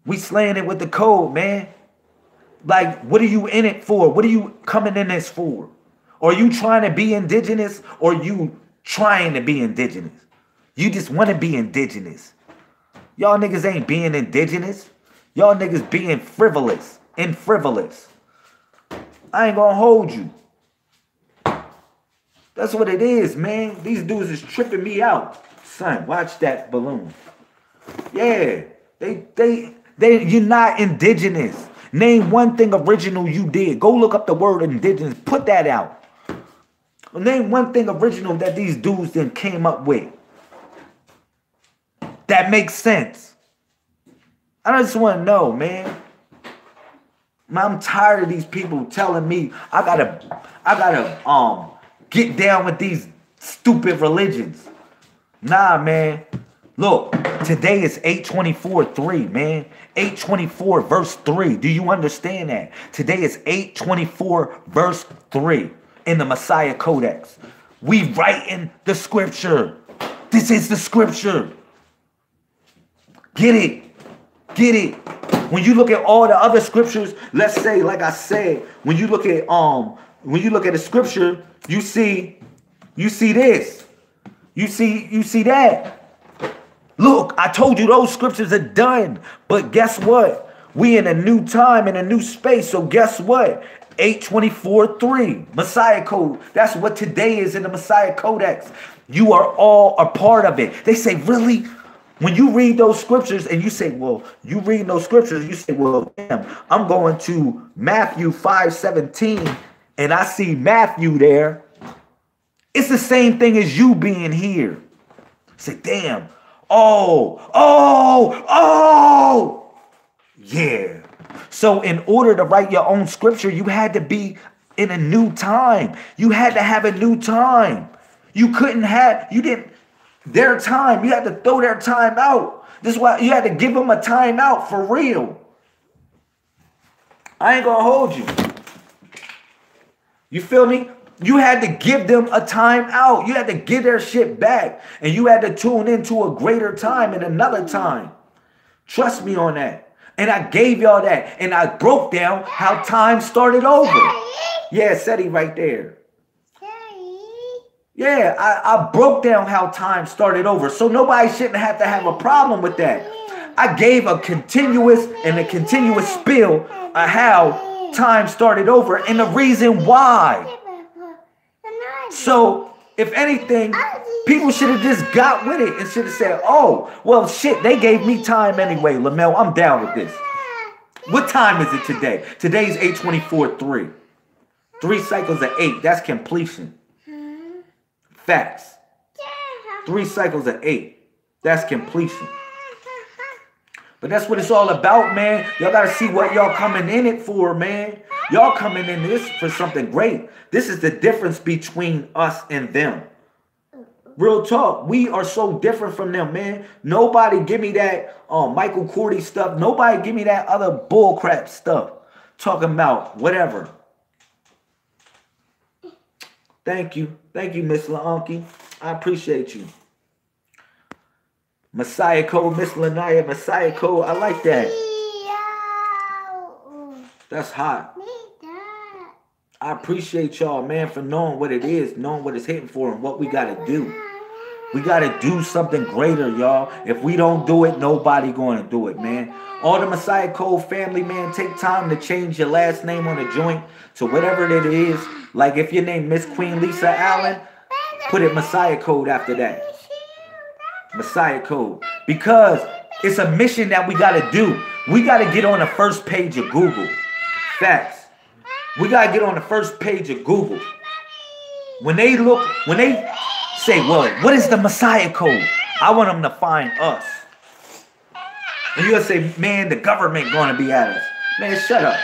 We slaying it with the code, man. Like, what are you in it for? What are you coming in this for? Are you trying to be indigenous, or you trying to be indigenous? You just want to be indigenous. Y'all niggas ain't being indigenous. Y'all niggas being frivolous and frivolous. I ain't gonna hold you. That's what it is, man. These dudes is tripping me out. Son, watch that balloon. Yeah, you're not indigenous. Name one thing original you did. Go look up the word indigenous. Put that out. Name one thing original that these dudes then came up with. That makes sense. I just want to know, man. I'm tired of these people telling me I gotta get down with these stupid religions. Nah, man. Look, today is 8/24/3, man. 8/24 verse 3. Do you understand that? Today is 8/24 verse 3 in the Messiah Codex. We writing the scripture. This is the scripture. Get it. Get it. When you look at all the other scriptures, let's say, like I said, when you look at the scripture, you see this. You see that. Look, I told you those scriptures are done. But guess what? We in a new time, in a new space. So guess what? 8/24/3. Messiah Code. That's what today is in the Messiah Codex. You are all a part of it. They say, really? When you read those scriptures and you say, well, you read those scriptures, you say, well, damn, I'm going to Matthew 5:17 and I see Matthew there. It's the same thing as you being here. Say, damn, oh, yeah. So in order to write your own scripture, you had to be in a new time. You had to have a new time. You couldn't have, you didn't, their time, you had to throw their time out. This is why you had to give them a time out for real. I ain't gonna hold you. You feel me? You had to give them a time out. You had to give their shit back. And you had to tune into a greater time and another time. Trust me on that. And I gave y'all that. And I broke down how time started over. Yeah, Seti right there. Yeah, I broke down how time started over. So nobody shouldn't have to have a problem with that. I gave a continuous spill of how time started over and the reason why. So, if anything, people should have just got with it and should have said, oh, well, shit, they gave me time anyway, Lamel. I'm down with this. What time is it today? Today's 8:24:3. 3 cycles of 8. That's completion. Facts. 3 cycles of 8. That's completion. But that's what it's all about, man. Y'all got to see what y'all coming in it for, man. Y'all coming in this for something great. This is the difference between us and them. Real talk. We are so different from them, man. Nobody give me that Michael Cordy stuff. Nobody give me that other bullcrap stuff. Talking about whatever. Thank you. Thank you, Miss Launky. I appreciate you. Messiah Code, Miss Lanaya, Messiah Code. I like that. That's hot. I appreciate y'all, man, for knowing what it is, knowing what it's hitting for and what we got to do. We got to do something greater, y'all. If we don't do it, nobody going to do it, man. All the Messiah Code family, man, take time to change your last name on the joint to whatever it is. Like if your name Miss Queen Lisa Allen, put it Messiah Code after that. Messiah Code. Because it's a mission that we got to do. We got to get on the first page of Google. Facts. We got to get on the first page of Google. When they say, well, what is the Messiah Code? I want them to find us. And you're going to say, man, the government going to be at us. Man, shut up.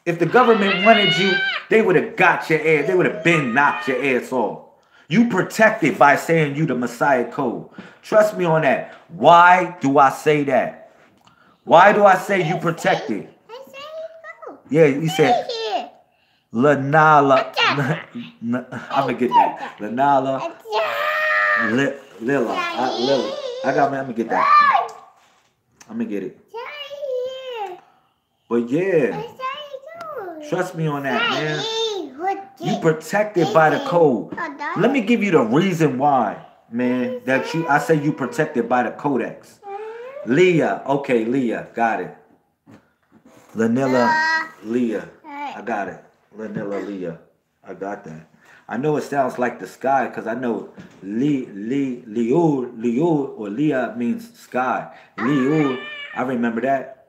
If the government wanted you, they would have got your ass. They would have been knocked your ass off. You protected by saying you the Messiah Code. Trust me on that. Why do I say that? Why do I say you protected? Yeah, you said Lanala. I'm gonna get that. Lanala. Lila. I'm gonna get that. I'm gonna get it. But yeah, trust me on that, man. You protected by the code. Let me give you the reason why, man, that I say you protected by the Codex. Leah. Okay, Leah. Got it. Lanilla Leah. I got it. Lanilla Leah. I got that. I know it sounds like the sky because I know Liul or Leah means sky. Liul, I remember that.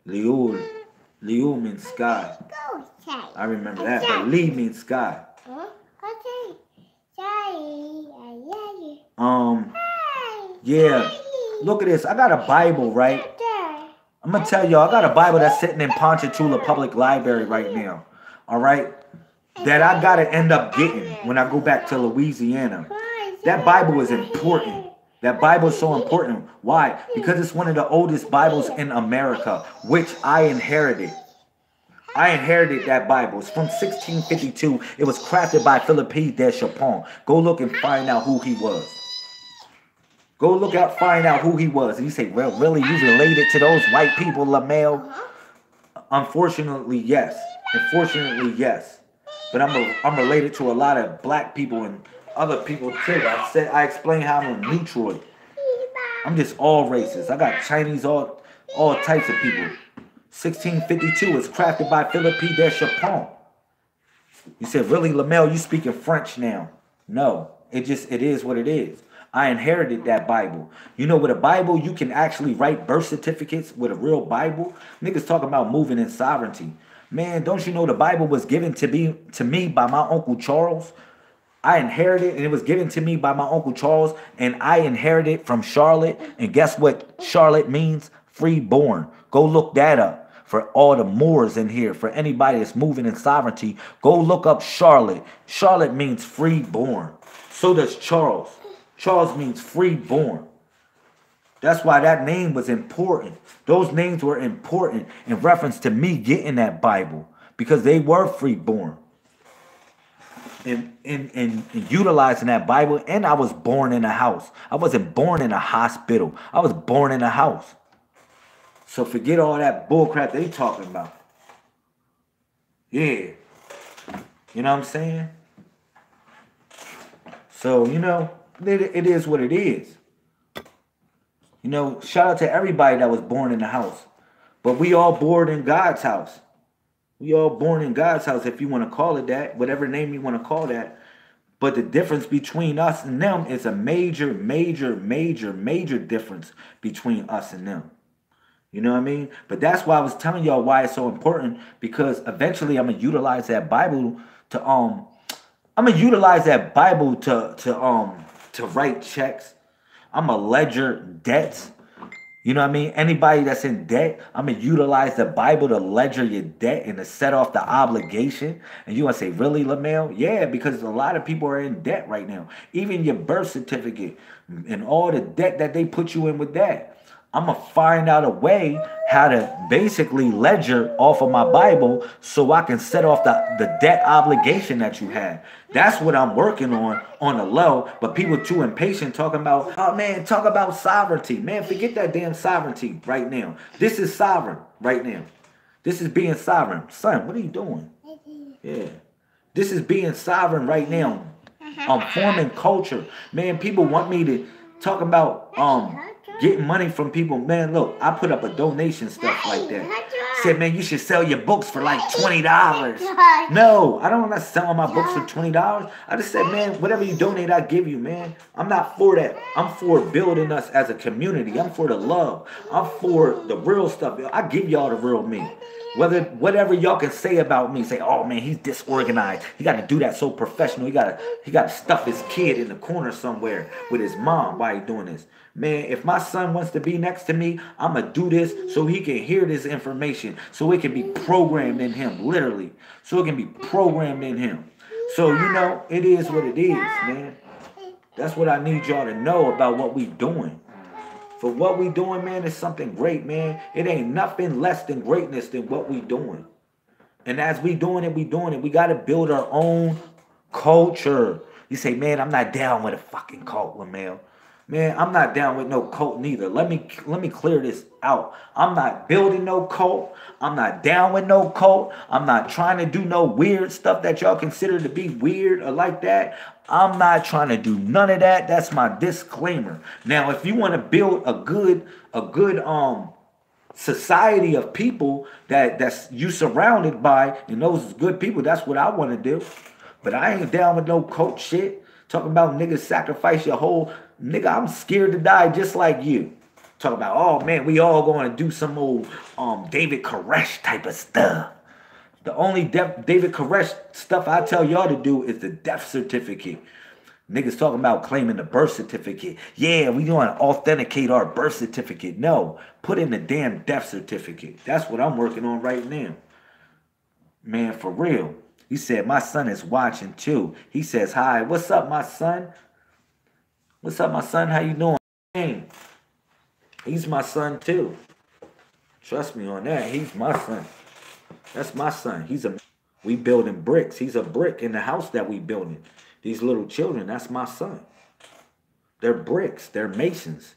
Liul means sky. I remember that, but Li means sky. Yeah. Look at this. I got a Bible, right? I'm gonna tell y'all, I got a Bible that's sitting in Ponchatoula Public Library right now. All right? That I gotta end up getting when I go back to Louisiana. That Bible is important. That Bible is so important. Why? Because it's one of the oldest Bibles in America, which I inherited. I inherited that Bible. It's from 1652. It was crafted by Philippe de Chapon. Go look and find out who he was. Go look out, find out who he was. And you say, well, really, you related to those white people, LaMail? Unfortunately, yes. Unfortunately, yes. But I'm related to a lot of black people and other people too. I explained how I'm a neutroid. I'm just all races. I got Chinese, all types of people. 1652 is crafted by Philippe de Chapon. You said, really, LaMail, you speaking French now? No, it is what it is. I inherited that Bible. You know, with a Bible, you can actually write birth certificates with a real Bible. Niggas talking about moving in sovereignty. Man, don't you know the Bible was given to me by my Uncle Charles? I inherited, and it was given to me by my Uncle Charles, and I inherited from Charlotte. And guess what Charlotte means? Freeborn. Go look that up. For all the Moors in here, for anybody that's moving in sovereignty, go look up Charlotte. Charlotte means freeborn. So does Charles. Charles means freeborn. That's why that name was important. Those names were important in reference to me getting that Bible, because they were freeborn. And utilizing that Bible, and I was born in a house. I wasn't born in a hospital. I was born in a house. So forget all that bullcrap they talking about. Yeah. You know what I'm saying? So, you know, it is what it is. You know, shout out to everybody that was born in the house. But we all born in God's house. We all born in God's house, if you want to call it that, whatever name you want to call that. But the difference between us and them is a major, major, major, major difference between us and them. You know what I mean? But that's why I was telling y'all why it's so important, because eventually I'm gonna utilize that Bible to write checks. I'm gonna ledger debts. You know what I mean? Anybody that's in debt, I'm going to utilize the Bible to ledger your debt and to set off the obligation. And you want to say, really, LaMail? Yeah, because a lot of people are in debt right now. Even your birth certificate and all the debt that they put you in with that. I'm going to find out a way how to basically ledger off of my Bible so I can set off the debt obligation that you have. That's what I'm working on the low. But people too impatient talking about, oh man, talk about sovereignty. Man, forget that damn sovereignty right now. This is sovereign right now. This is being sovereign. Son, what are you doing? Yeah. This is being sovereign right now. Forming culture. Man, people want me to talk about getting money from people. Man, look, I put up a donation stuff like that. Said, man, you should sell your books for like $20. No, I don't want to sell my books for $20. I just said, man, whatever you donate, I give you, man. I'm not for that. I'm for building us as a community. I'm for the love. I'm for the real stuff. I give y'all the real me. Whatever y'all can say about me, say, oh man, he's disorganized. He got to do that so professional. He got to stuff his kid in the corner somewhere with his mom while he doing this. Man, if my son wants to be next to me, I'm going to do this so he can hear this information, so it can be programmed in him, literally. So it can be programmed in him. So, you know, it is what it is, man. That's what I need y'all to know about what we doing. For what we doing, man, is something great, man. It ain't nothing less than greatness than what we doing. And as we doing it, we got to build our own culture. You say, man, I'm not down with a fucking cult, LaMail. Man, I'm not down with no cult neither. Let me clear this out. I'm not building no cult. I'm not down with no cult. I'm not trying to do no weird stuff that y'all consider to be weird or like that. I'm not trying to do none of that. That's my disclaimer. Now, if you want to build a good society of people that's you surrounded by, and those good people, that's what I want to do. But I ain't down with no cult shit. Talking about niggas sacrifice your whole... Nigga, I'm scared to die just like you. Talk about, oh man, we all going to do some old David Koresh type of stuff. The only David Koresh stuff I tell y'all to do is the death certificate. Niggas talking about claiming the birth certificate. Yeah, we going to authenticate our birth certificate. No, put in the damn death certificate. That's what I'm working on right now. Man, for real. He said, my son is watching too. He says, hi, what's up, my son? What's up, my son? How you doing? Hey, he's my son too. Trust me on that. He's my son. That's my son. We building bricks. He's a brick in the house that we building. These little children, that's my son. They're bricks. They're masons.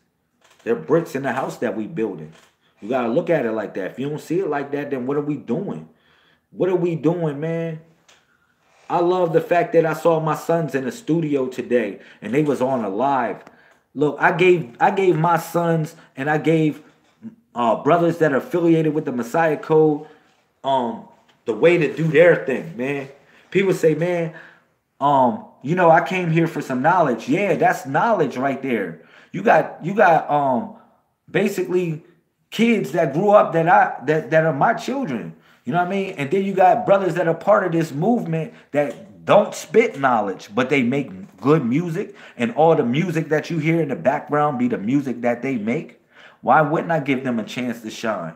They're bricks in the house that we building. You got to look at it like that. If you don't see it like that, then what are we doing? What are we doing, man? I love the fact that I saw my sons in the studio today and they was on a live. Look, I gave my sons and I gave brothers that are affiliated with the Messiah Code the way to do their thing, man. People say, man, You know, I came here for some knowledge. Yeah, that's knowledge right there. You got basically kids that grew up that are my children. You know what I mean? And then you got brothers that are part of this movement that don't spit knowledge, but they make good music, and all the music that you hear in the background be the music that they make. Why wouldn't I give them a chance to shine?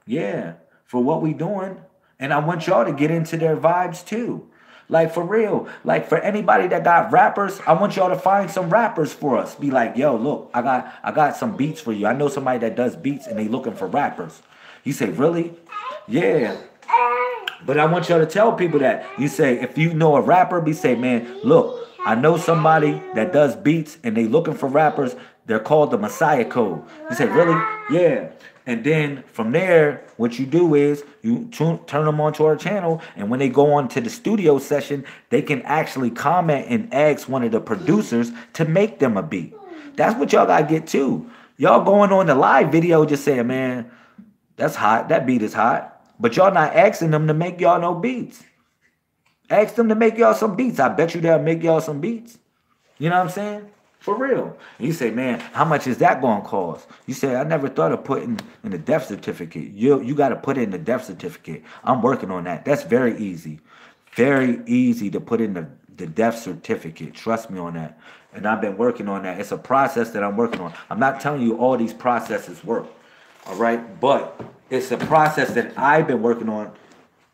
Yeah, for what we doing. And I want y'all to get into their vibes too. Like for real. Like for anybody that got rappers, I want y'all to find some rappers for us. Be like, yo, look, I got some beats for you. I know somebody that does beats and they looking for rappers. You say, really? Yeah. But I want y'all to tell people that. You say, if you know a rapper, be say, man, look, I know somebody that does beats and they looking for rappers. They're called the Messiah Code. You say, really? Yeah. And then from there, what you do is you turn them onto our channel. And when they go on to the studio session, they can actually comment and ask one of the producers to make them a beat. That's what y'all got to get too. Y'all going on the live video just saying, man, that's hot. That beat is hot. But y'all not asking them to make y'all no beats. Ask them to make y'all some beats. I bet you they'll make y'all some beats. You know what I'm saying? For real. And you say, man, how much is that going to cost? You say, I never thought of putting in the death certificate. You got to put in the death certificate. I'm working on that. That's very easy. Very easy to put in the death certificate. Trust me on that. And I've been working on that. It's a process that I'm working on. I'm not telling you all these processes work. All right? But it's a process that I've been working on.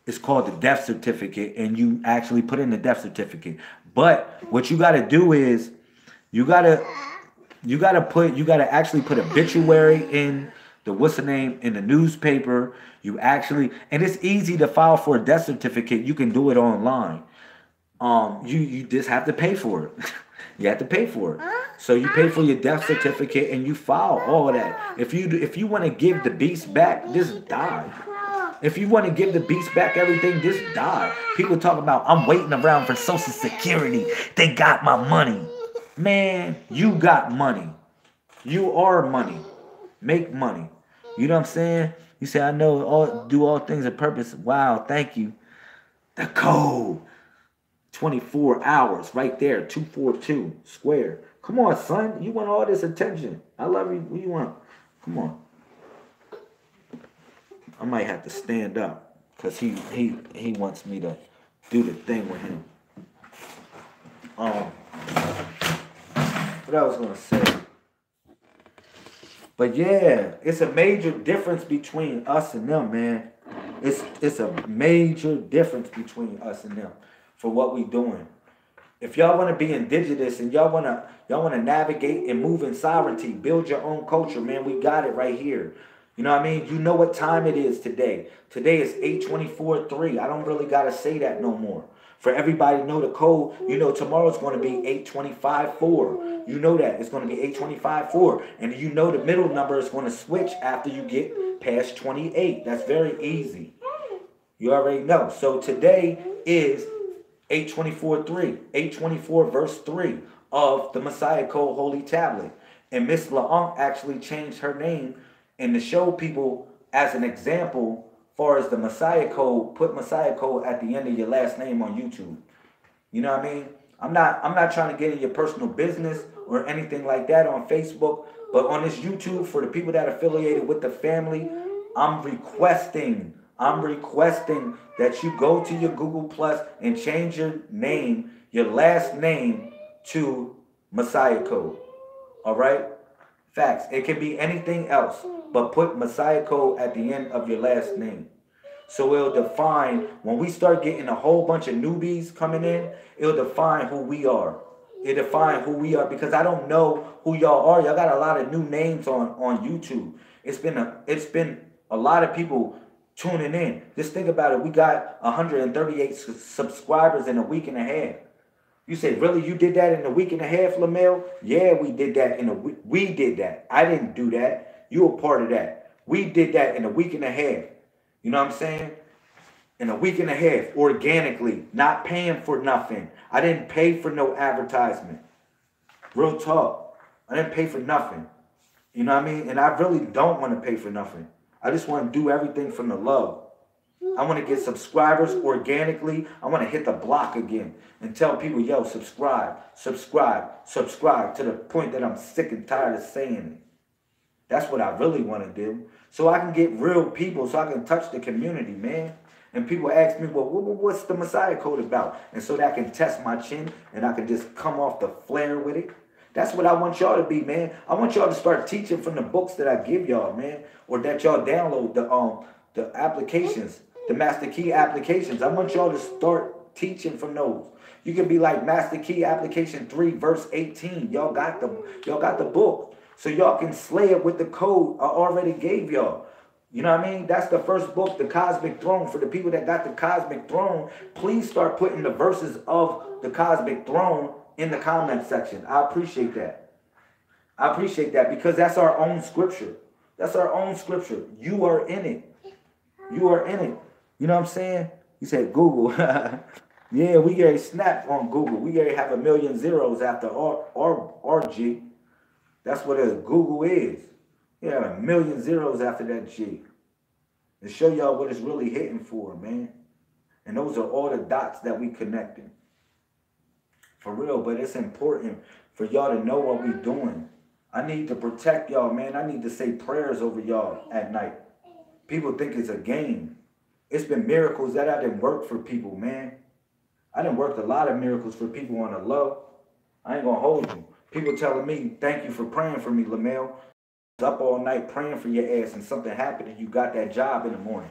It's called the death certificate. And you actually put in the death certificate. But what you got to do is, you gotta actually put obituary in the in the newspaper. You actually, and it's easy to file for a death certificate. You can do it online. You just have to pay for it. You have to pay for it. So you pay for your death certificate and you file all of that. If you want to give the beast back, just die. If you want to give the beast back everything, just die. People talk about, I'm waiting around for Social Security. They got my money. Man, you got money. You are money. Make money. You know what I'm saying? You say, I know, do all things on purpose. Wow, thank you. The code. 24 hours right there. 242 square. Come on, son. You want all this attention. I love you. What you want? Come on. I might have to stand up because he wants me to do the thing with him. What I was going to say. But yeah, it's a major difference between us and them, man. It's a major difference between us and them for what we doing. If y'all want to be indigenous and y'all want to navigate and move in sovereignty, build your own culture, man, we got it right here. You know what I mean? You know what time it is today. Today is 8:24:03. I don't really got to say that no more. For everybody to know the code, you know tomorrow's going to be 8:25:04. You know that. It's going to be 8:25:04. And you know the middle number is going to switch after you get past 28. That's very easy. You already know. So today is 8:24:3. 8:24 verse 3 of the Messiah Code Holy Tablet. And Miss LaUnc actually changed her name and to show people as an example far as the Messiah Code, put Messiah Code at the end of your last name on YouTube. You know what I mean? I'm not trying to get in your personal business or anything like that on Facebook, but on this YouTube, for the people that are affiliated with the family, I'm requesting that you go to your Google Plus and change your name, your last name, to Messiah Code. All right? Facts. It can be anything else, but put Messiah Code at the end of your last name. So it'll define, when we start getting a whole bunch of newbies coming in, it'll define who we are. It'll define who we are, because I don't know who y'all are. Y'all got a lot of new names on YouTube. It's been a lot of people tuning in. Just think about it. We got 138 subscribers in a week and a half. You say, really? You did that in a week and a half, Lamel? Yeah, we did that in a week. We did that. I didn't do that. You were part of that. We did that in a week and a half. You know what I'm saying? In a week and a half, organically, not paying for nothing. I didn't pay for no advertisement. Real talk. I didn't pay for nothing. You know what I mean? And I really don't want to pay for nothing. I just want to do everything from the love. I want to get subscribers organically. I want to hit the block again and tell people, yo, subscribe, subscribe, subscribe, to the point that I'm sick and tired of saying it. That's what I really want to do. So I can get real people, so I can touch the community, man. And people ask me, well, what's the Messiah Code about? And so that I can test my chin and I can just come off the flare with it. That's what I want y'all to be, man. I want y'all to start teaching from the books that I give y'all, man. Or that y'all download the applications, the Master Key applications. I want y'all to start teaching from those. You can be like Master Key Application 3, verse 18. Y'all got the book. So y'all can slay it with the code I already gave y'all. You know what I mean? That's the first book, the Cosmic Throne. For the people that got the Cosmic Throne, please start putting the verses of the Cosmic Throne in the comment section. I appreciate that. I appreciate that because that's our own scripture. That's our own scripture. You are in it. You are in it. You know what I'm saying? You said Google. Yeah, we get a snap on Google. We get to have 1 million zeros after RG. That's what a Google is. You have 1 million zeros after that G. To show y'all what it's really hitting for, man. And those are all the dots that we connecting. For real, but it's important for y'all to know what we doing. I need to protect y'all, man. I need to say prayers over y'all at night. People think it's a game. It's been miracles that I didn't work for people, man. I done worked a lot of miracles for people on the low. I ain't gonna hold you. People telling me, thank you for praying for me, Lamel. Up all night praying for your ass and something happened and you got that job in the morning.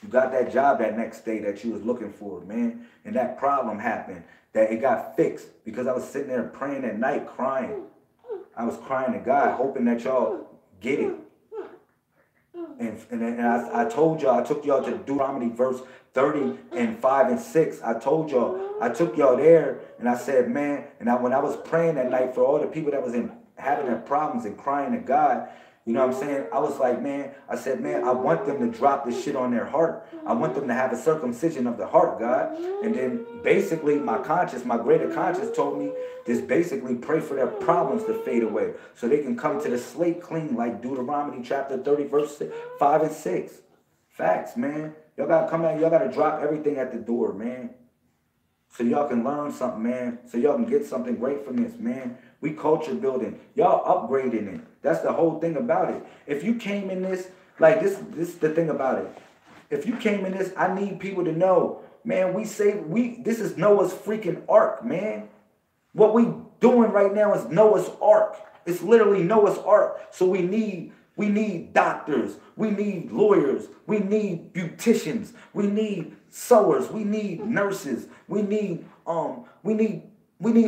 You got that job that next day that you was looking for, man. And that problem happened, that it got fixed because I was sitting there praying at night, crying. I was crying to God, hoping that y'all get it. And I told y'all, I took y'all to Deuteronomy verse 30 and 5 and 6. I told y'all, I took y'all there and I said, man, and when I was praying that night for all the people that was having their problems and crying to God, you know what I'm saying? I was like, man, I said, man, I want them to drop this shit on their heart. I want them to have a circumcision of the heart, God. And then basically my conscience, my greater conscience told me just basically pray for their problems to fade away so they can come to the slate clean like Deuteronomy chapter 30, verse 5 and 6. Facts, man. Y'all got to come out. Y'all got to drop everything at the door, man. So y'all can learn something, man. So y'all can get something great from this, man. We culture building. Y'all upgrading it. That's the whole thing about it. If you came in this, like this is the thing about it. If you came in this, I need people to know, man, this is Noah's freaking ark, man. What we doing right now is Noah's ark. It's literally Noah's ark. So we need doctors, we need lawyers, we need beauticians, we need sewers, we need nurses, we need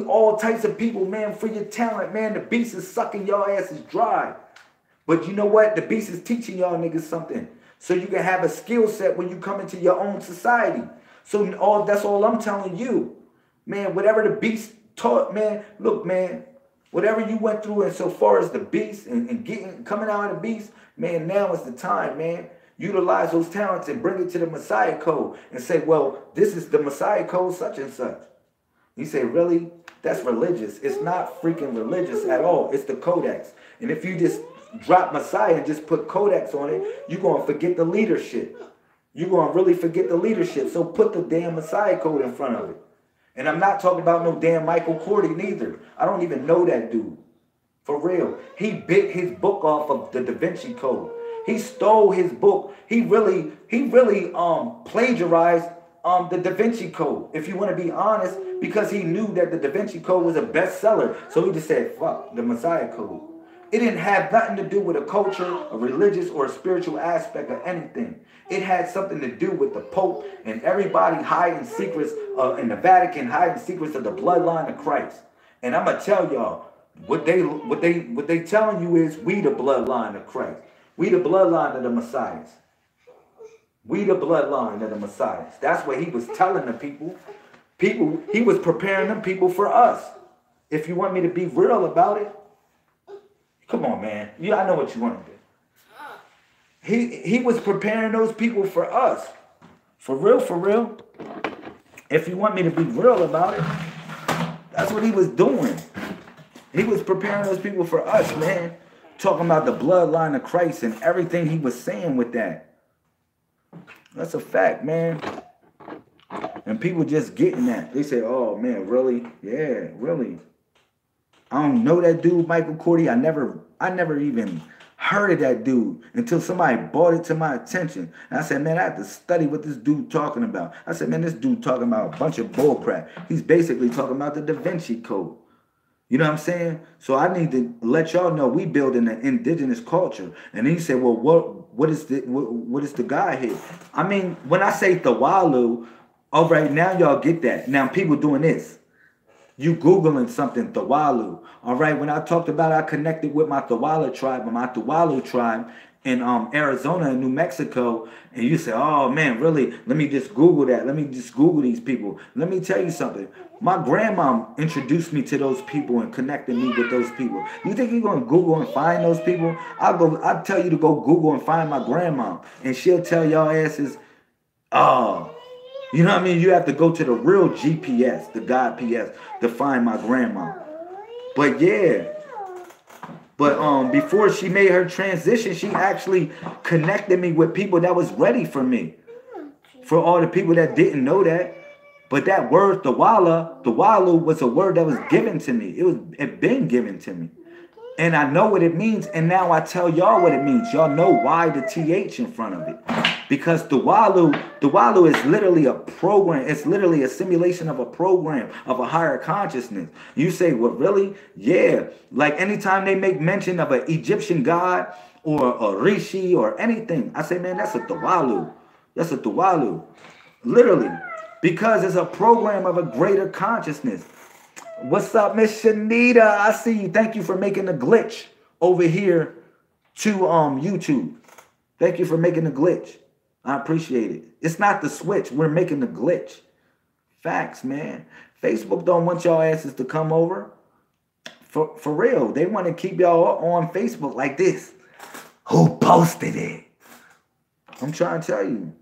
all types of people, man, for your talent, man. The beast is sucking y'all asses dry. But you know what? The beast is teaching y'all niggas something. So you can have a skill set when you come into your own society. So that's all I'm telling you. Man, whatever the beast taught, man, look, man, whatever you went through and so far as the beast and coming out of the beast, man, now is the time, man. Utilize those talents and bring it to the Messiah Code and say, well, this is the Messiah Code such and such. You say, really? That's religious. It's not freaking religious at all. It's the Codex. And if you just drop Messiah and just put Codex on it, you're going to forget the leadership. You're going to really forget the leadership. So put the damn Messiah Code in front of it. And I'm not talking about no damn Michael Cordy neither. I don't even know that dude. For real. He bit his book off of the Da Vinci Code. He stole his book. He really plagiarized the Da Vinci Code, if you want to be honest, because he knew that the Da Vinci Code was a bestseller. So he just said, fuck the Messiah Code. It didn't have nothing to do with a culture, a religious, or a spiritual aspect of anything. It had something to do with the Pope and everybody hiding secrets in the Vatican, hiding secrets of the bloodline of Christ. And I'm gonna tell y'all, what they telling you is we the bloodline of Christ. We the bloodline of the Messiahs. We the bloodline of the Messiahs. That's what he was telling the people. He was preparing them people for us. If you want me to be real about it, come on, man. I know what you want to do. He was preparing those people for us. For real, for real. If you want me to be real about it, that's what he was doing. He was preparing those people for us, man. Talking about the bloodline of Christ and everything he was saying with that. That's a fact, man. And people just getting that. They say, oh, man, really? Yeah, really. I don't know that dude, Michael Cordy. I never even heard of that dude until somebody brought it to my attention. And I said, man, I have to study what this dude talking about. I said, man, this dude talking about a bunch of bullcrap. He's basically talking about the Da Vinci Code. You know what I'm saying? So I need to let y'all know we build in an indigenous culture. And then he said, well, what is the guy here? I mean, when I say Thawalu, all right, now y'all get that. Now people doing this. You Googling something, Thawalu. All right, when I talked about I connected with my Thawalu tribe in Arizona and New Mexico, and you say, oh man, really? Let me just Google that. Let me just Google these people. Let me tell you something. My grandma introduced me to those people and connected me with those people. You think you're gonna Google and find those people? I'll tell you to go Google and find my grandma, and she'll tell y'all asses, oh. You know what I mean? You have to go to the real GPS, the God PS, to find my grandma. But yeah. But before she made her transition, she actually connected me with people that was ready for me. For all the people that didn't know that. But that word, Thawalu, was a word that was given to me. It been given to me. And I know what it means. And now I tell y'all what it means. Y'all know why the TH in front of it. Because Thawalu is literally a program. It's literally a simulation of a program of a higher consciousness. You say, well, really? Yeah. Like anytime they make mention of an Egyptian god or a Rishi or anything, I say, man, that's a Thawalu. That's a Thawalu. Literally. Because it's a program of a greater consciousness. What's up, Miss Shanita? I see you. Thank you for making the glitch over here to YouTube. Thank you for making the glitch. I appreciate it. It's not the switch. We're making the glitch. Facts, man. Facebook don't want y'all asses to come over. For real. They want to keep y'all on Facebook like this. Who posted it? I'm trying to tell you.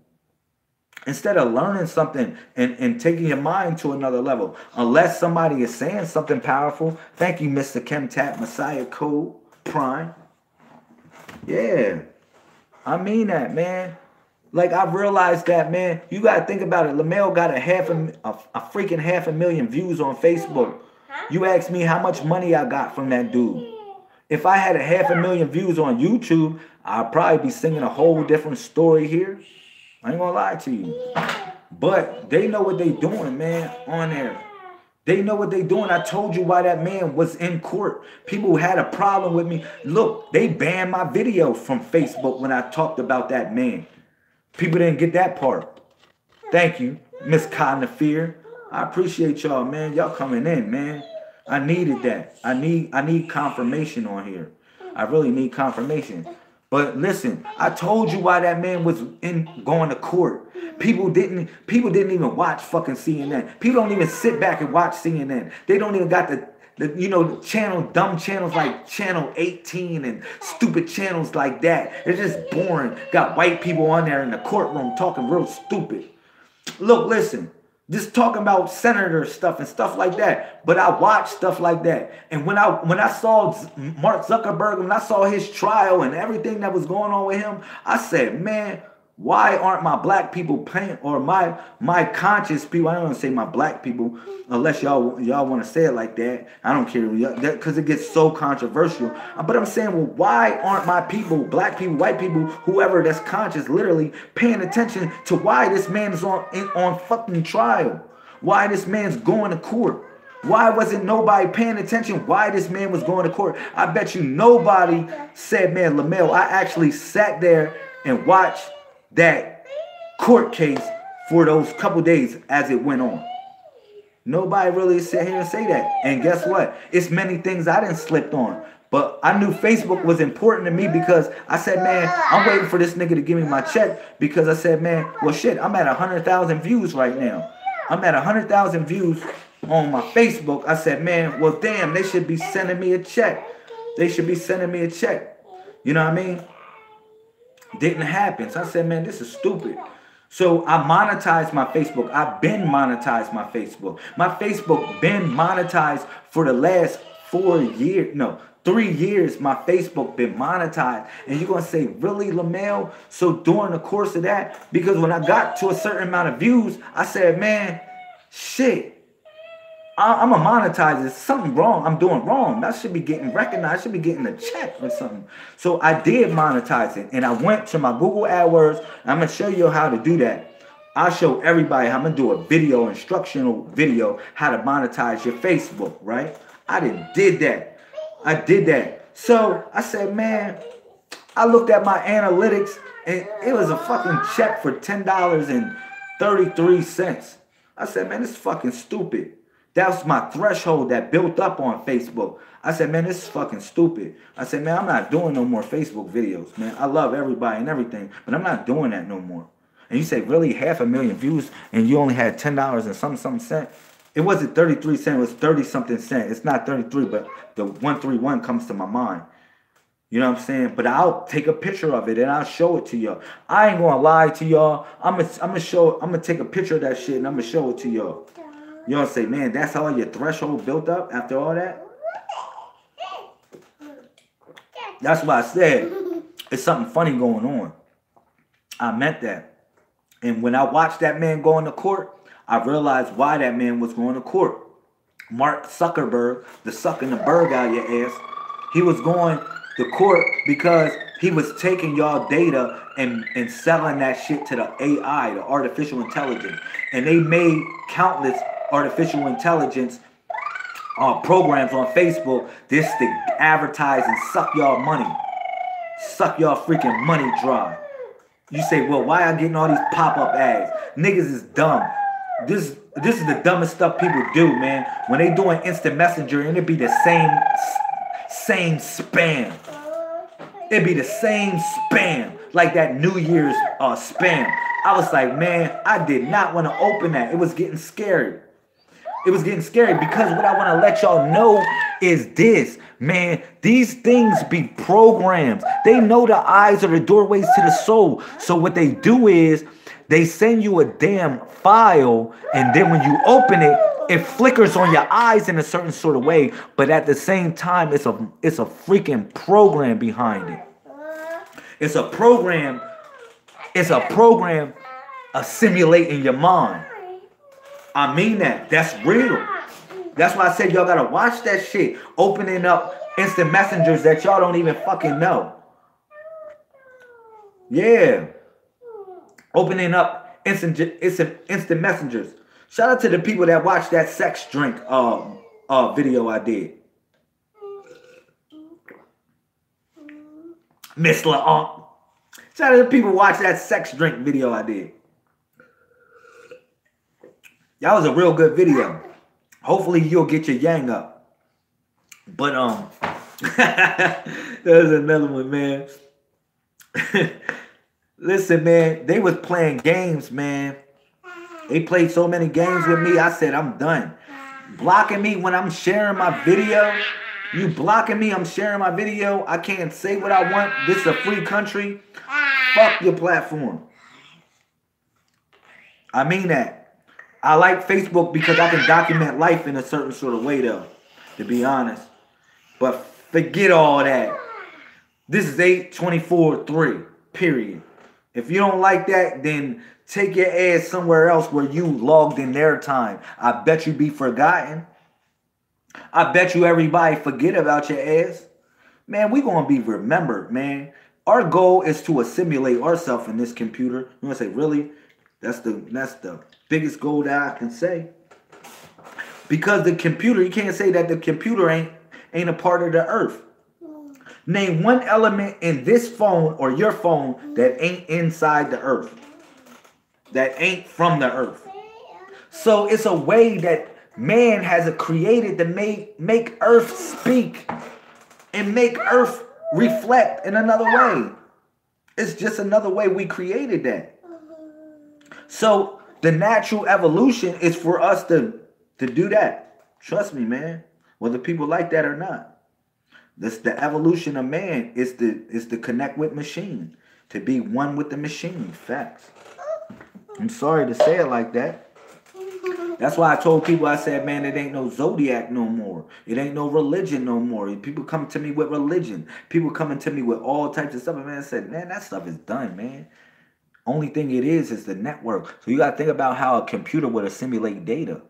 Instead of learning something and taking your mind to another level, unless somebody is saying something powerful. Thank you, Mr. Chemtap Messiah Code Prime. Yeah. I mean that, man. Like, I realized that, man. You got to think about it. LaMelo got a freaking 500,000 views on Facebook. You asked me how much money I got from that dude. If I had a 500,000 views on YouTube, I'd probably be singing a whole different story here. I ain't gonna lie to you. But they know what they doing, man, on there. They know what they doing. I told you why that man was in court. People had a problem with me. Look, they banned my video from Facebook when I talked about that man. People didn't get that part. Thank you, Miss Connafear. I appreciate y'all, man. Y'all coming in, man. I needed that. I need confirmation on here. I really need confirmation. But listen, I told you why that man was going to court. People didn't even watch fucking CNN. People don't even sit back and watch CNN. They don't even got the dumb channels like Channel 18 and stupid channels like that. It's just boring. Got white people on there in the courtroom talking real stupid. Look, listen. Just talking about senator stuff and stuff like that. But I watch stuff like that. And when I saw Mark Zuckerberg, when I saw his trial and everything that was going on with him, I said, man, why aren't my black people paying, or my conscious people? I don't want to say my black people, unless y'all want to say it like that. I don't care, because it gets so controversial. But I'm saying, well, why aren't my people, black people, white people, whoever that's conscious, literally paying attention to why this man is on fucking trial? Why this man's going to court? Why wasn't nobody paying attention why this man was going to court? I bet you nobody said, man, LaMelo, I actually sat there and watched that court case for those couple days as it went on. Nobody really sat here and say that. And guess what? It's many things I didn't slip on. But I knew Facebook was important to me because I said, man, I'm waiting for this nigga to give me my check, because I said, man, well, shit, I'm at 100,000 views right now. I'm at 100,000 views on my Facebook. I said, man, well, damn, they should be sending me a check. They should be sending me a check. You know what I mean? Didn't happen. So I said, man, this is stupid. So I monetized my Facebook. I've been monetized my Facebook. My Facebook been monetized for the last 3 years my Facebook been monetized. And you're going to say, really, Lamel? So during the course of that, because when I got to a certain amount of views, I said, man, shit, I'm going to monetize this. Something wrong. I'm doing wrong. That should be getting recognized. I should be getting a check or something. So I did monetize it. And I went to my Google AdWords. I'm going to show you how to do that. I'll show everybody how I'm going to do a video, instructional video, how to monetize your Facebook, right? I did that. I did that. So I said, man, I looked at my analytics and it was a fucking check for $10.33. I said, man, this is fucking stupid. That was my threshold that built up on Facebook. I said, man, this is fucking stupid. I said, man, I'm not doing no more Facebook videos, man. I love everybody and everything, but I'm not doing that no more. And you say, really, 500,000 views and you only had $10 and something cent? It wasn't 33 cents, it was 30 something cent. It's not 33, but the 131 comes to my mind. You know what I'm saying? But I'll take a picture of it and I'll show it to y'all. I ain't gonna lie to y'all. I'm gonna take a picture of that shit and I'm gonna show it to y'all. You don't say, man, that's how your threshold built up after all that? That's why I said it's something funny going on. I meant that. And when I watched that man go into court, I realized why that man was going to court. Mark Zuckerberg, the sucking the bird out of your ass, he was going to court because he was taking y'all data and selling that shit to the AI, the artificial intelligence. And they made countless artificial intelligence programs on Facebook this to advertise and suck y'all money. Suck y'all freaking money dry. You say, well, why am I getting all these pop-up ads? Niggas is dumb. This is the dumbest stuff people do, man. When they doing instant messenger, and it be the same spam. It be the same spam, like that New Year's spam. I was like, man, I did not want to open that. It was getting scary. It was getting scary because what I want to let y'all know is this, man. These things be programs. They know the eyes are the doorways to the soul. So what they do is they send you a damn file, and then when you open it, it flickers on your eyes in a certain sort of way. But at the same time, it's a freaking program behind it. It's a program assimilating your mind. I mean that. That's real. That's why I said y'all gotta watch that shit. Opening up instant messengers that y'all don't even fucking know. Yeah. Opening up instant messengers. Shout out to the people that watched that sex drink video I did. Miss LaUnc. Shout out to the people who watched that sex drink video I did. That was a real good video. Hopefully you'll get your yang up. But there's another one, man. Listen, man, they was playing games, man. They played so many games with me. I said, I'm done. Blocking me when I'm sharing my video. You blocking me, I'm sharing my video. I can't say what I want. This is a free country. Fuck your platform. I mean that. I like Facebook because I can document life in a certain sort of way, though, to be honest. But forget all that. This is 8/24/3, period. If you don't like that, then take your ass somewhere else where you logged in their time. I bet you be forgotten. I bet you everybody forget about your ass. Man, we gonna be remembered, man. Our goal is to assimilate ourselves in this computer. You gonna say, really? That's the biggest goal that I can say. Because the computer, you can't say that the computer ain't a part of the earth. Name one element in this phone or your phone that ain't inside the earth. That ain't from the earth. So it's a way that man has created to make earth speak and make earth reflect in another way. It's just another way we created that. So the natural evolution is for us to do that. Trust me, man. Whether people like that or not. This the evolution of man is to connect with machine. To be one with the machine. Facts. I'm sorry to say it like that. That's why I told people, I said, man, it ain't no zodiac no more. It ain't no religion no more. People come to me with religion. People coming to me with all types of stuff. And man, I said, man, that stuff is done, man. Only thing it is the network. So you got to think about how a computer would assimilate data.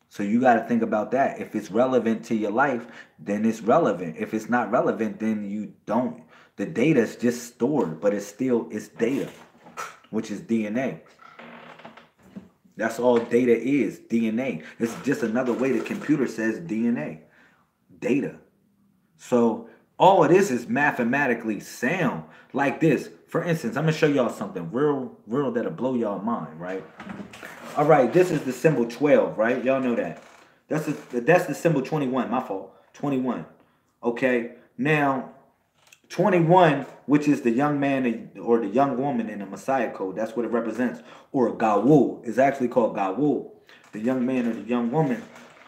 So you got to think about that. If it's relevant to your life, then it's relevant. If it's not relevant, then you don't. The data is just stored, but it's data, which is DNA. That's all data is, DNA. It's just another way the computer says DNA, data. So all of this is mathematically sound. Like this. For instance, I'm going to show y'all something real that'll blow y'all mind, right? All right, this is the symbol 12, right? Y'all know that. That's the symbol 21, my fault. 21. Okay, now 21, which is the young man or the young woman in the Messiah code, that's what it represents. Or Gawu is actually called Gawu, the young man or the young woman.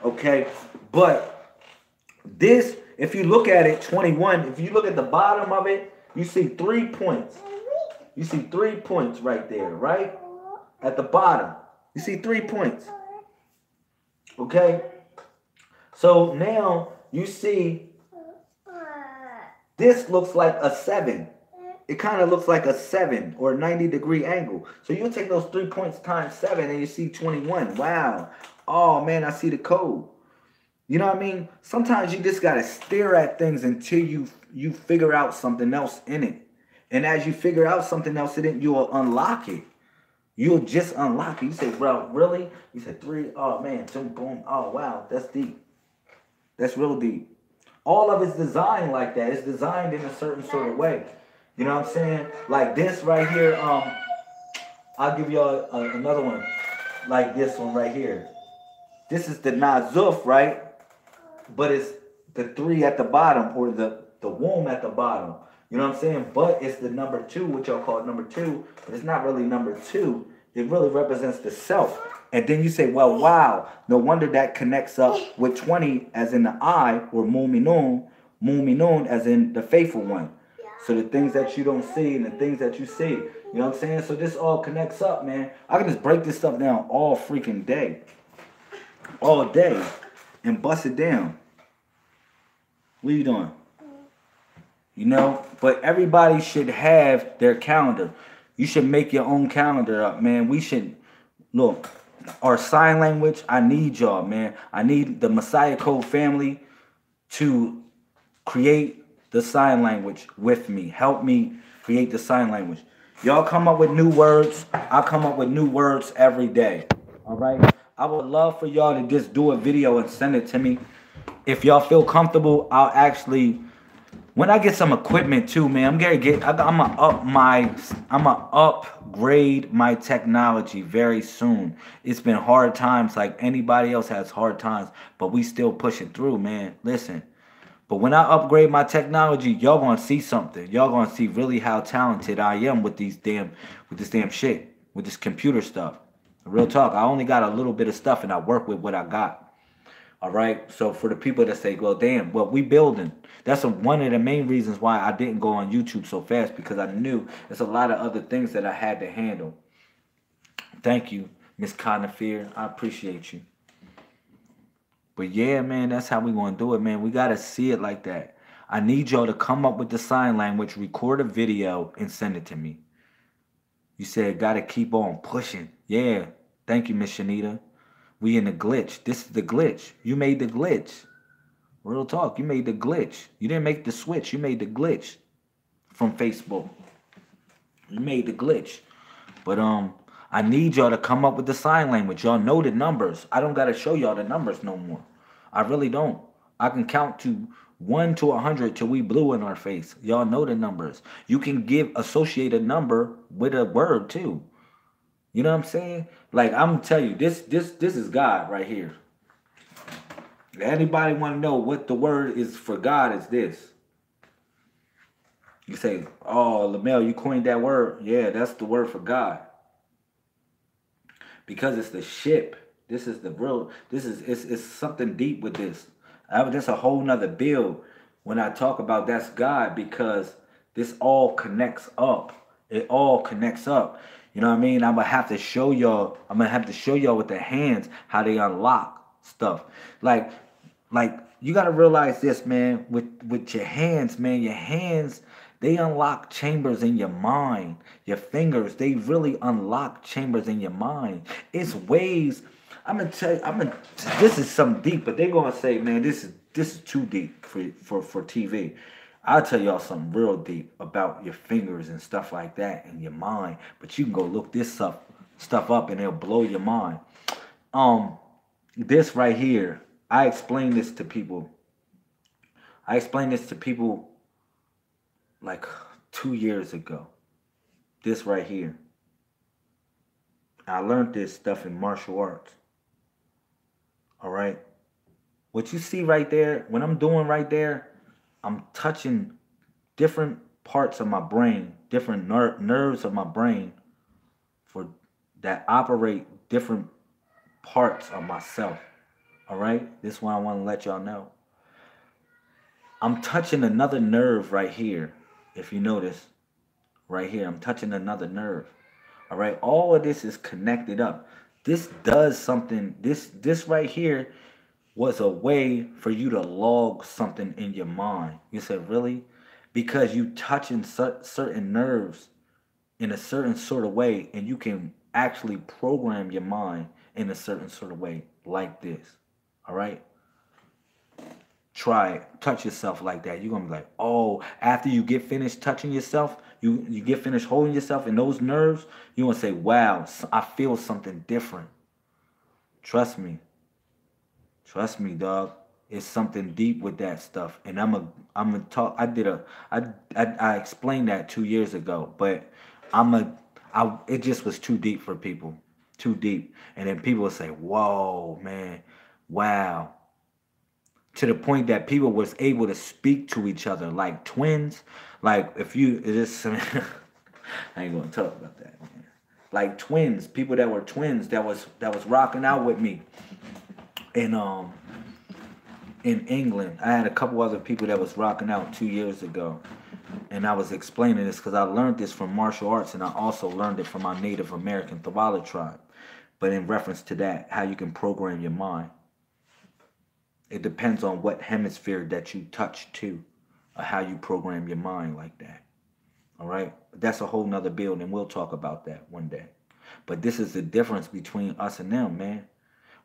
Okay, but this, if you look at it, 21, if you look at the bottom of it, you see 3 points. You see 3 points right there, right? At the bottom. You see 3 points. Okay? So now you see this looks like a 7. It kind of looks like a 7 or a 90-degree angle. So you take those 3 points times 7 and you see 21. Wow. Oh, man, I see the code. You know what I mean? Sometimes you just got to stare at things until you figure out something else in it. And as you figure out something else in it, you'll unlock it. You'll just unlock it. You say, bro, really? You said 3. Oh, man. Boom, boom. Oh, wow. That's deep. That's real deep. All of it's designed like that. It's designed in a certain sort of way. You know what I'm saying? Like this right here. I'll give y'all another one. Like this one right here. This is the Nazuf, right? But it's the 3 at the bottom, or the womb at the bottom. You know what I'm saying? But it's the number 2, which y'all call it number 2. But it's not really number 2. It really represents the self. And then you say, well, wow, no wonder that connects up with 20 as in the I, or Mu'minun as in the faithful one. So the things that you don't see and the things that you see. You know what I'm saying? So this all connects up, man. I can just break this stuff down all freaking day. All day. And bust it down. What are you doing? You know? But everybody should have their calendar. You should make your own calendar up, man. We should, look, our sign language, I need y'all, man. I need the Messiah Code family to create the sign language with me. Help me create the sign language. Y'all come up with new words. I come up with new words every day. All right? I would love for y'all to just do a video and send it to me. If y'all feel comfortable, I'll actually, when I get some equipment too, man, I'm gonna upgrade my technology very soon. It's been hard times, like anybody else has hard times, but we still pushing through, man. Listen, but when I upgrade my technology, y'all gonna see something. Y'all gonna see really how talented I am with this damn shit, with this computer stuff. Real talk. I only got a little bit of stuff, and I work with what I got. All right. So for the people that say, well, damn, well, we building. That's one of the main reasons why I didn't go on YouTube so fast, because I knew there's a lot of other things that I had to handle. Thank you, Miss Conifear. I appreciate you. But yeah, man, that's how we going to do it, man. We got to see it like that. I need y'all to come up with the sign language, record a video, and send it to me. You said, got to keep on pushing. Yeah. Thank you, Miss Shanita. We in the glitch. This is the glitch. You made the glitch. Real talk. You made the glitch. You didn't make the switch. You made the glitch from Facebook. You made the glitch. But I need y'all to come up with the sign language. Y'all know the numbers. I don't got to show y'all the numbers no more. I really don't. I can count to 1 to 100 till we blue in our face. Y'all know the numbers. You can associate a number with a word too. You know what I'm saying? Like, I'm gonna tell you, this is God right here. If anybody want to know what the word is for God, is this. You say, oh, Lamel, you coined that word. Yeah, that's the word for God. Because it's the ship. This is the real, it's something deep with this. That's a whole nother build when I talk about that's God, because this all connects up. It all connects up. You know what I mean? I'm gonna have to show y'all. I'm gonna have to show y'all with the hands how they unlock stuff. Like, like you gotta realize this, man. With your hands, man. Your hands, they unlock chambers in your mind. Your fingers, they really unlock chambers in your mind. It's ways. I'm gonna tell you. I'm gonna. This is something deep, but they're gonna say, man, this is too deep for TV. I'll tell y'all something real deep about your fingers and stuff like that and your mind. But you can go look this stuff up and it'll blow your mind. Um, this right here, I explained this to people. I explained this to people like 2 years ago. This right here. I learned this stuff in martial arts. All right. What you see right there, what I'm doing right there, I'm touching different parts of my brain, different nerves of my brain for that operate different parts of myself. All right? This one I want to let y'all know. I'm touching another nerve right here. If you notice, right here, I'm touching another nerve. All right? All of this is connected up. This does something. This right here was a way for you to log something in your mind. You said, really? Because you touching certain nerves in a certain sort of way, and you can actually program your mind in a certain sort of way like this. All right? Try it. Touch yourself like that. You're going to be like, oh, after you get finished touching yourself, you get finished holding yourself in those nerves, you're going to say, wow, I feel something different. Trust me. Trust me, dog. It's something deep with that stuff, and I'm a talk. I explained that 2 years ago, but it just was too deep for people, too deep, and then people would say, "Whoa, man, wow," to the point that people was able to speak to each other like twins. Like if you just, I ain't gonna talk about that, man. Like twins, people that were twins that was rocking out with me. And in England, I had a couple other people that was rocking out 2 years ago, and I was explaining this because I learned this from martial arts, and I also learned it from my Native American thought tribe. But in reference to that, how you can program your mind, it depends on what hemisphere that you touch to, or how you program your mind like that. All right, that's a whole nother build, and we'll talk about that one day. But this is the difference between us and them, man.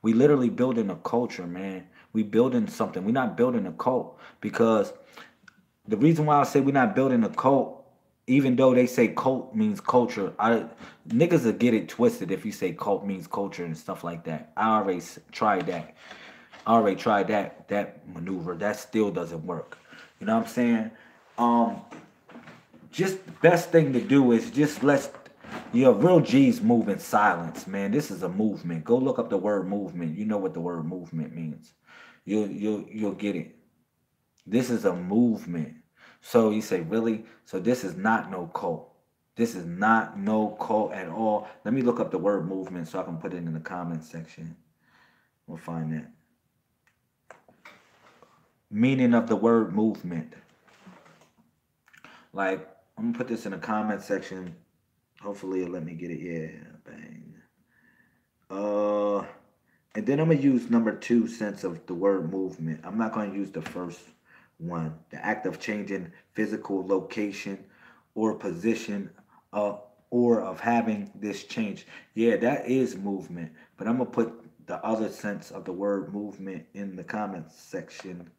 We literally building a culture, man. We building something. We're not building a cult, because the reason why I say we're not building a cult, even though they say cult means culture, niggas will get it twisted if you say cult means culture and stuff like that. I already tried that. That maneuver. That still doesn't work. You know what I'm saying? Just the best thing to do is just real G's move in silence, man. This is a movement. Go look up the word movement. You know what the word movement means. You'll get it. This is a movement. So you say, really? So this is not no cult. This is not no cult at all. Let me look up the word movement so I can put it in the comment section. We'll find that. Meaning of the word movement. Like, I'm gonna put this in the comment section. Hopefully it'll let me get it. Yeah, bang. And then I'm gonna use number 2 sense of the word movement. I'm not gonna use the first one. The act of changing physical location or position, or of having this change. Yeah, that is movement. But I'm gonna put the other sense of the word movement in the comments section.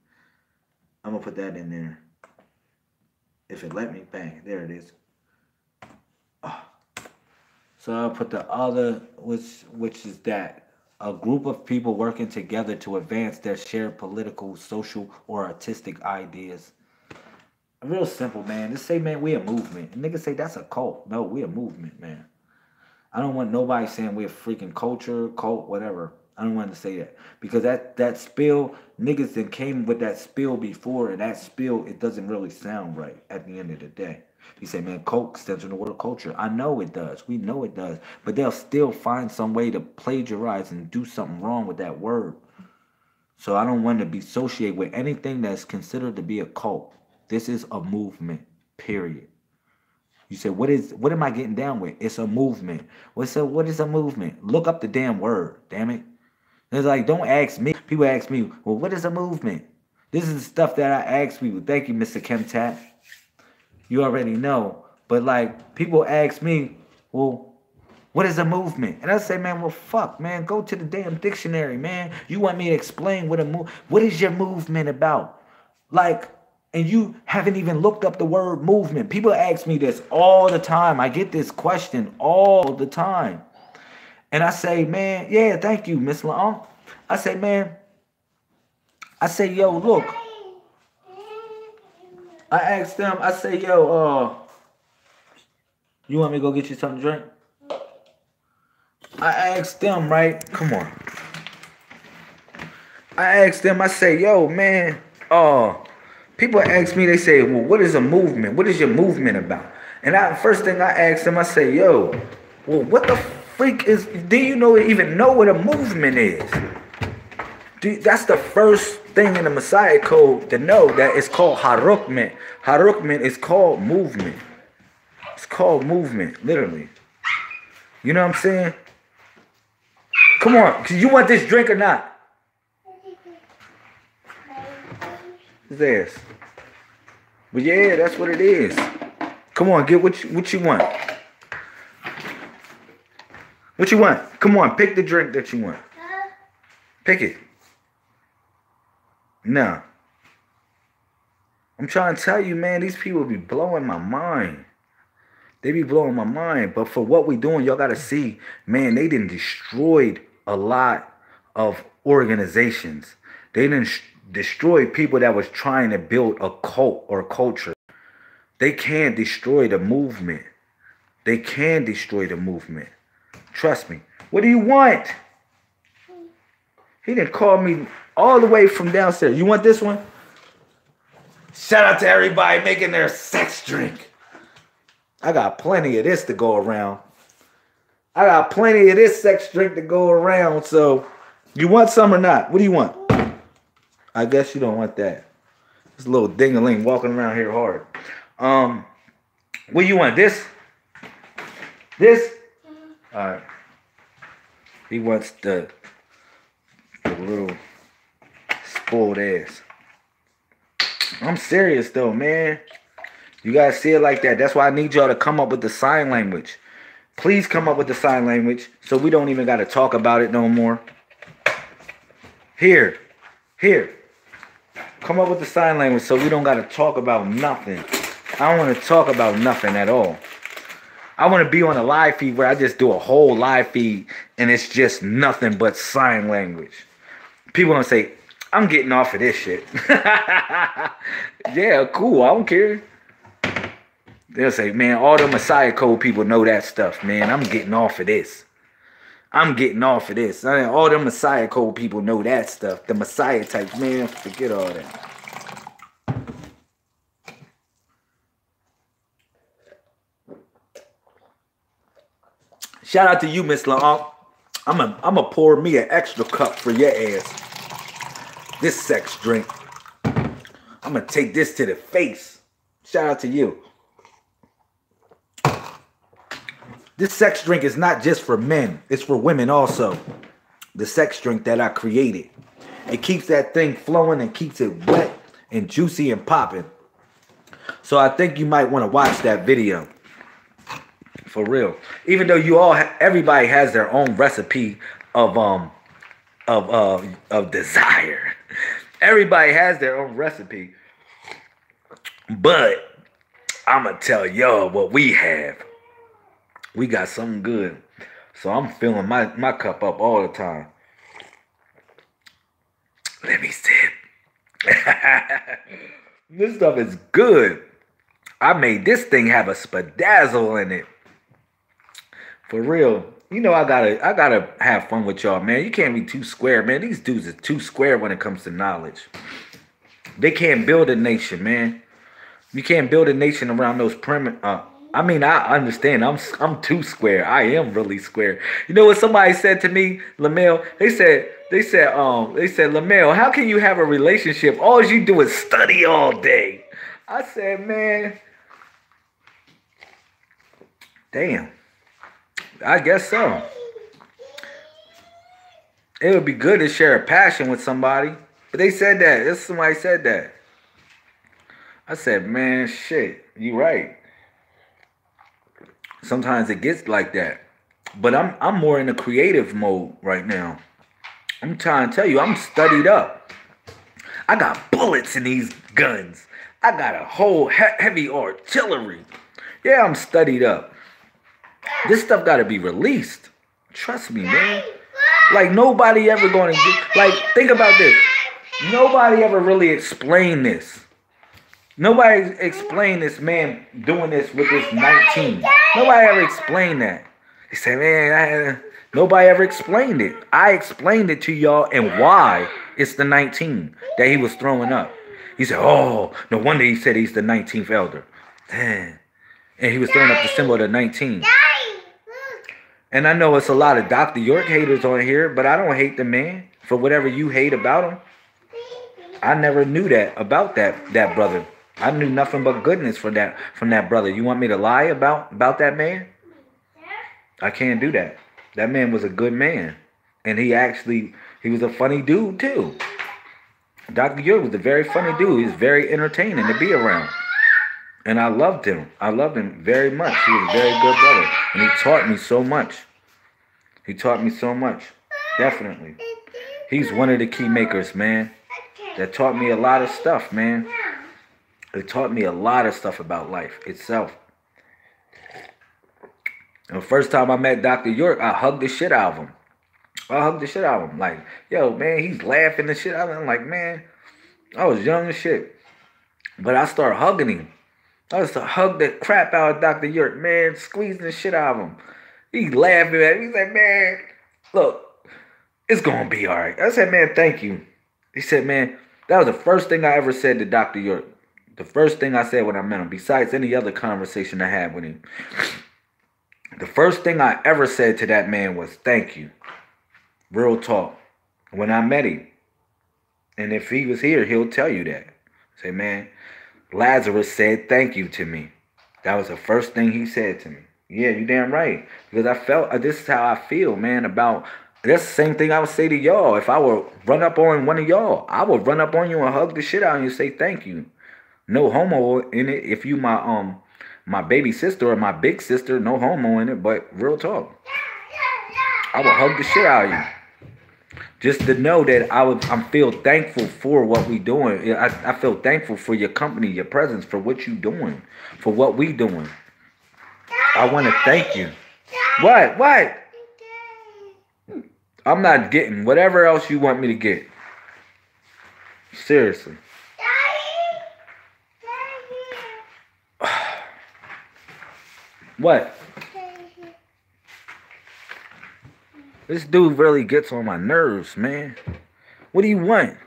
I'm gonna put that in there. If it let me, bang, there it is. Oh. So I'll put the other, which is that. A group of people working together to advance their shared political, social, or artistic ideas. Real simple, man. Just say, man, we a movement. And niggas say that's a cult. No, we a movement, man. I don't want nobody saying we're a freaking culture, cult, whatever. I don't want to say that. Because that spill, niggas that came with that spill before, and that spill, it doesn't really sound right at the end of the day. You say, man, cult stands for the word culture. I know it does. We know it does. But they'll still find some way to plagiarize and do something wrong with that word. So I don't want to be associated with anything that's considered to be a cult. This is a movement, period. You say, what am I getting down with? It's a movement. What is a movement? Look up the damn word, damn it. It's like, don't ask me. People ask me, well, what is a movement? This is the stuff that I ask people. Thank you, Mr. Kemtat. You already know. But like, people ask me, well, what is a movement? And I say, man, well, fuck, man, go to the damn dictionary, man. You want me to explain what is your movement about? Like, and you haven't even looked up the word movement. People ask me this all the time. I get this question all the time. And I say, man, yeah, thank you, Miss Long. I say, man, yo, look. I asked them, I say, yo, you want me to go get you something to drink? I asked them, right? Come on. I asked them, I say, yo, man, people ask me, they say, well, what is a movement? What is your movement about? And first thing I asked them, I say, yo, well, what the freak is, do you even know what a movement is? That's the first thing in the Messiah code to know, that it's called harukment. Harukment is called movement. It's called movement, literally. You know what I'm saying? Come on, you want this drink or not? It's theirs. But yeah, that's what it is. Come on, get what you want. What you want? Come on, pick the drink that you want. Pick it. No. I'm trying to tell you, man, these people be blowing my mind. They be blowing my mind. But for what we doing, y'all got to see, man, they done destroyed a lot of organizations. They done destroyed people that was trying to build a cult or a culture. They can destroy the movement. They can destroy the movement. Trust me. What do you want? He didn't call me all the way from downstairs. You want this one? Shout out to everybody making their sex drink. I got plenty of this to go around. I got plenty of this sex drink to go around. So, you want some or not? What do you want? I guess you don't want that. This little ding-a-ling walking around here hard. What do you want? This? This? All right. He wants the little spoiled ass. I'm serious though, man. You guys see it like that. That's why I need y'all to come up with the sign language. Please come up with the sign language so we don't even got to talk about it no more. Here. Come up with the sign language so we don't got to talk about nothing. I don't want to talk about nothing at all. I want to be on a live feed where I just do a whole live feed and it's just nothing but sign language. People gonna say, I'm getting off of this shit. Yeah, cool. I don't care. They'll say, man, all the Messiah code people know that stuff, man. I'm getting off of this. I'm getting off of this. All the Messiah code people know that stuff. The Messiah types, man, forget all that. Shout out to you, Miss LaUnc. I'm a pour me an extra cup for your ass. This sex drink. I'm going to take this to the face. Shout out to you. This sex drink is not just for men. It's for women also. The sex drink that I created. It keeps that thing flowing and keeps it wet and juicy and popping. So I think you might want to watch that video. For real. Even though everybody has their own recipe of desire. Everybody has their own recipe. But I'm going to tell y'all what we have. We got something good. So I'm filling my cup up all the time. Let me sip. This stuff is good. I made this thing have a spadazzle in it. For real. You know I gotta have fun with y'all, man. You can't be too square, man. These dudes are too square when it comes to knowledge. They can't build a nation, man. You can't build a nation around those I mean, I understand. I'm too square. I am really square. You know what somebody said to me, Lamel? They said, Lamel, how can you have a relationship? All you do is study all day. I said, man, Damn. I guess so. It would be good to share a passion with somebody. But they said that. Somebody said that. I said, man, shit, you right. Sometimes it gets like that. But I'm more in a creative mode right now. I'm trying to tell you, I'm studied up. I got bullets in these guns. I got a whole heavy artillery. Yeah, I'm studied up. This stuff got to be released. Trust me, man. Like, nobody ever going to get... Like, think about this. Nobody ever really explained this. Nobody explained this man doing this with this 19. Nobody ever explained that. They said, man, nobody ever explained it. I explained it to y'all and why it's the 19 that he was throwing up. He said, oh, no wonder he said he's the 19th elder. Damn. And he was throwing up the symbol of the 19. And I know it's a lot of Dr. York haters on here, but I don't hate the man for whatever you hate about him. I never knew that about that brother. I knew nothing but goodness from that brother. You want me to lie about that man? I can't do that. That man was a good man. And he was a funny dude too. Dr. York was a very funny dude. He was very entertaining to be around. And I loved him. I loved him very much. He was a very good brother. And he taught me so much. He taught me so much. Definitely. He's one of the key makers, man. That taught me a lot of stuff, man. It taught me a lot of stuff about life itself. And the first time I met Dr. York, I hugged the shit out of him. Like, yo, man, he's laughing the shit out of him. I'm like, man, I was young as shit. But I started hugging him. I used to hug the crap out of Dr. York, man, squeezing the shit out of him. He's laughing at me. He's like, man, look, it's going to be all right. I said, man, thank you. He said, man, that was the first thing I ever said to Dr. York. The first thing I said when I met him, besides any other conversation I had with him. The first thing I ever said to that man was, thank you. Real talk. When I met him. And if he was here, he'll tell you that. Say, man, Lazarus said thank you to me. That was the first thing he said to me. Yeah, you damn right. Because I felt, this is how I feel, man, about, that's the same thing I would say to y'all. If I would run up on one of y'all, I would run up on you and hug the shit out of you and say thank you. No homo in it. If you my baby sister or my big sister, no homo in it, but real talk. I would hug the shit out of you. Just to know that I feel thankful for what we doing. I feel thankful for your company, your presence, for what you doing, for what we doing. I want to thank you. What? I'm not getting whatever else you want me to get. Seriously. What? This dude really gets on my nerves, man. What do you want?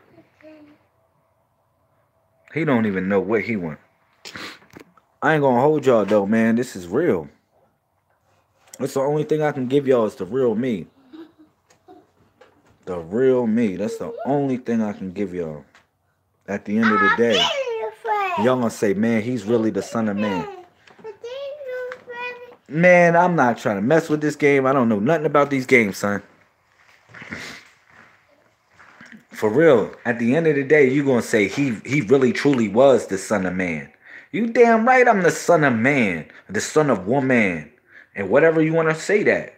He don't even know what he want. I ain't gonna hold y'all though, man. This is real. That's the only thing I can give y'all is the real me. The real me. That's the only thing I can give y'all. At the end of the day, y'all gonna say, man, he's really the son of man. Man, I'm not trying to mess with this game. I don't know nothing about these games, son. For real, at the end of the day, you're going to say he really truly was the son of man. You damn right I'm the son of man, the son of woman, and whatever you want to say that.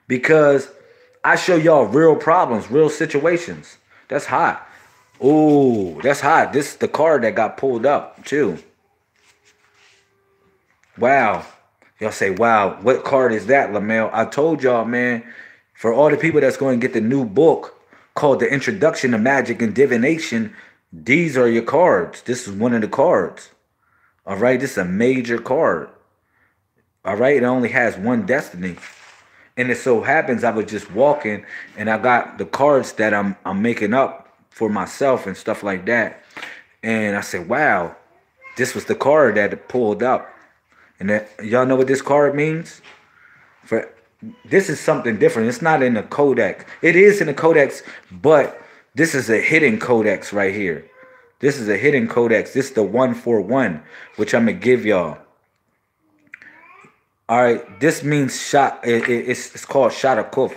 Because I show y'all real problems, real situations. That's hot. Ooh, that's hot. This is the card that got pulled up, too. Wow. Y'all say, wow, what card is that, LaMel? I told y'all, man, for all the people that's going to get the new book called The Introduction to Magic and Divination, these are your cards. This is one of the cards. All right, this is a major card. All right, it only has one destiny. And it so happens I was just walking and I got the cards that I'm making up for myself and stuff like that. And I said, wow, this was the card that it pulled up. And that, y'all know what this card means? This is something different. It's not in the Codex. It is in the Codex, but this is a hidden Codex right here. This is a hidden Codex. This is the 141, which I'm going to give y'all. All right, this means shot. It's called shot of kuf.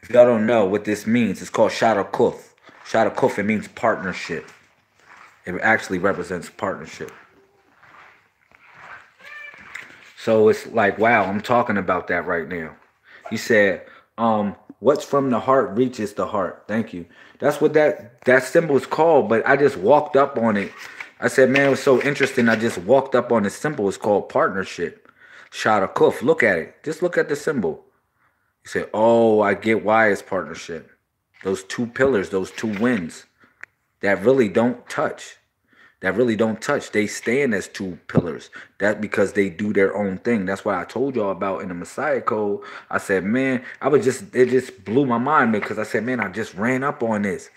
If y'all don't know what this means, it's called shot of kuf. Shot of kuf. It means partnership. It actually represents partnership. So it's like, wow, I'm talking about that right now. He said, what's from the heart reaches the heart. Thank you. That's what that symbol is called, but I just walked up on it. I said, man, it was so interesting. I just walked up on the symbol. It's called partnership. Shot of kuf. Look at it. Just look at the symbol. You say, oh, I get why it's partnership. Those two pillars, those two winds that really don't touch. They stand as two pillars. That because they do their own thing. That's what I told y'all about in the Messiah code. I said, man, it just blew my mind because I said, man, I just ran up on this.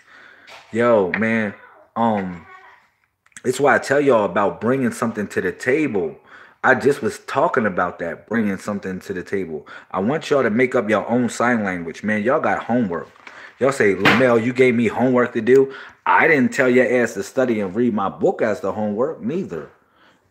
Yo, man, it's why I tell y'all about bringing something to the table. I just was talking about that, bringing something to the table. I want y'all to make up your own sign language, man. Y'all got homework. Y'all say, Lamel, you gave me homework to do. I didn't tell your ass to study and read my book as the homework, neither.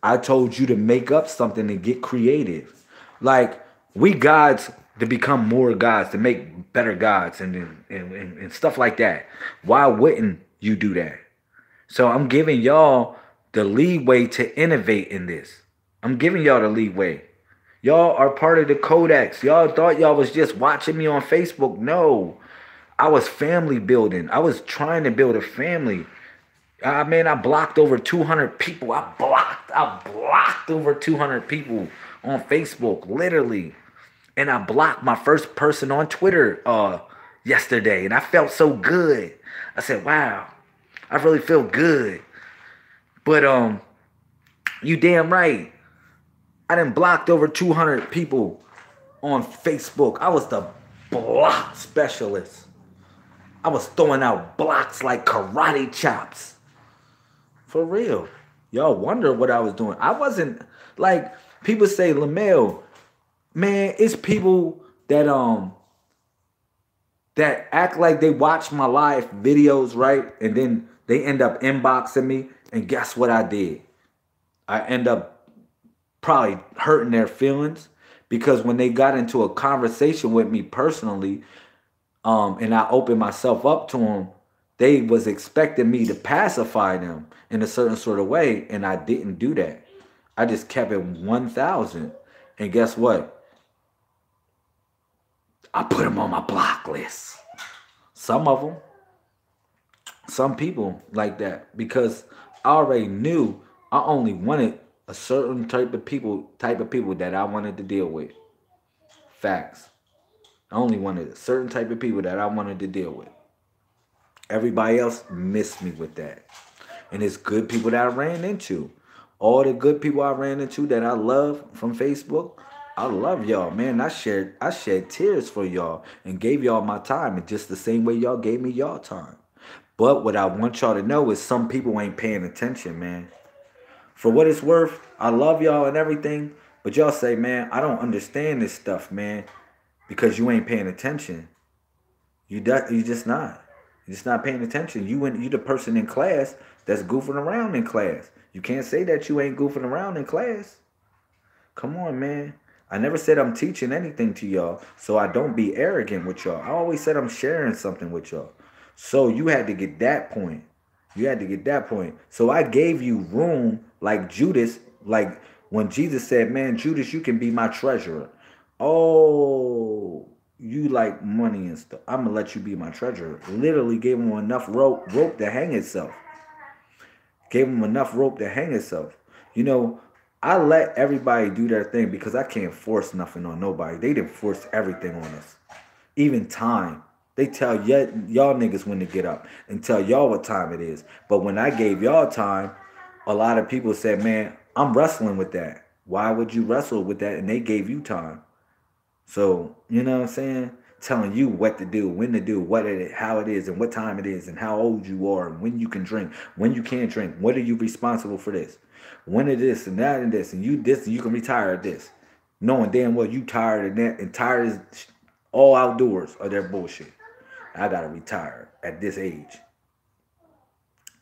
I told you to make up something and get creative. Like, we gods to become more gods, to make better gods and stuff like that. Why wouldn't you do that? So I'm giving y'all the leeway to innovate in this. I'm giving y'all the leeway. Y'all are part of the Codex. Y'all thought y'all was just watching me on Facebook. No. I was family building. I was trying to build a family. Man, I blocked over 200 people. I blocked over 200 people on Facebook, literally. And I blocked my first person on Twitter yesterday. And I felt so good. I said, wow, I really feel good. But you damn right. I done blocked over 200 people on Facebook. I was the block specialist. I was throwing out blocks like karate chops. For real. Y'all wonder what I was doing. I wasn't like people say, Lamel, man, it's people that act like they watch my live videos, right? And then they end up inboxing me. And guess what I did? I end up probably hurting their feelings because when they got into a conversation with me personally, and I opened myself up to them, they was expecting me to pacify them in a certain sort of way, and I didn't do that. I just kept it 1,000. And guess what? I put them on my block list. Some of them. Some people like that because I already knew I only wanted a certain type of people that I wanted to deal with. Facts. I only wanted a certain type of people that I wanted to deal with. Everybody else missed me with that. And it's good people that I ran into. All the good people I ran into that I love from Facebook, I love y'all, man. I shed tears for y'all and gave y'all my time in just the same way y'all gave me y'all time. But what I want y'all to know is some people ain't paying attention, man. For what it's worth, I love y'all and everything, but y'all say, man, I don't understand this stuff, man, because you ain't paying attention. You just not. You're just not paying attention. You the person in class that's goofing around in class. You can't say that you ain't goofing around in class. Come on, man. I never said I'm teaching anything to y'all, so I don't be arrogant with y'all. I always said I'm sharing something with y'all. So you had to get that point. You had to get that point. So I gave you room like Judas, like when Jesus said, man, Judas, you can be my treasurer. Oh, you like money and stuff. I'm going to let you be my treasurer. Literally gave him enough rope to hang itself. Gave him enough rope to hang itself. You know, I let everybody do their thing because I can't force nothing on nobody. They didn't force everything on us. Even time. They tell y'all niggas when to get up and tell y'all what time it is. But when I gave y'all time, a lot of people said, man, I'm wrestling with that. Why would you wrestle with that? And they gave you time. So, you know what I'm saying? Telling you what to do, when to do, how it is, and what time it is, and how old you are, and when you can drink, when you can't drink. When are you responsible for this? When is this and that and this, and you this, and you can retire at this. Knowing damn well you tired of that, and tired is all outdoors of their bullshit. I gotta retire at this age.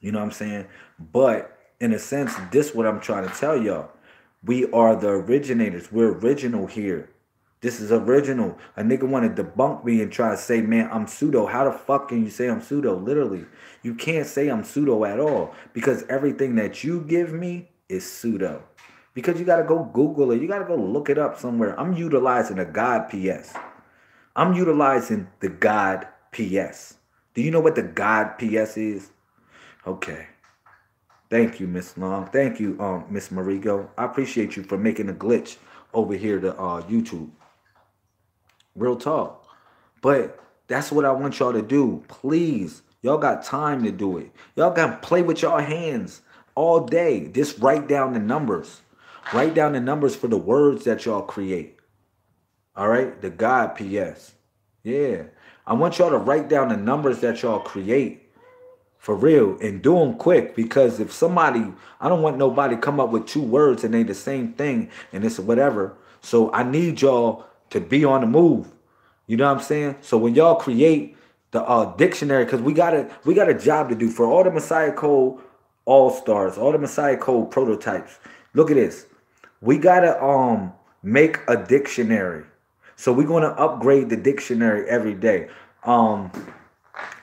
You know what I'm saying? But in a sense, this is what I'm trying to tell y'all. We are the originators. We're original here. This is original. A nigga want to debunk me and try to say, man, I'm pseudo. How the fuck can you say I'm pseudo? Literally, you can't say I'm pseudo at all because everything that you give me is pseudo. Because you got to go Google it. You got to go look it up somewhere. I'm utilizing a God PS. I'm utilizing the God PS. Do you know what the God PS is? Okay. Thank you, Miss Long. Thank you, Miss Marigo. I appreciate you for making a glitch over here to YouTube. Real talk. But that's what I want y'all to do. Please. Y'all got time to do it. Y'all got to play with y'all hands all day. Just write down the numbers. Write down the numbers for the words that y'all create. All right? The God PS. Yeah. I want y'all to write down the numbers that y'all create. For real, and do them quick, because if somebody, I don't want nobody come up with two words and they the same thing and it's whatever. So I need y'all to be on the move. You know what I'm saying? So when y'all create the dictionary, because we got a job to do for all the Messiah Code all-stars, all the Messiah Code prototypes. Look at this. We gotta make a dictionary. So we're gonna upgrade the dictionary every day.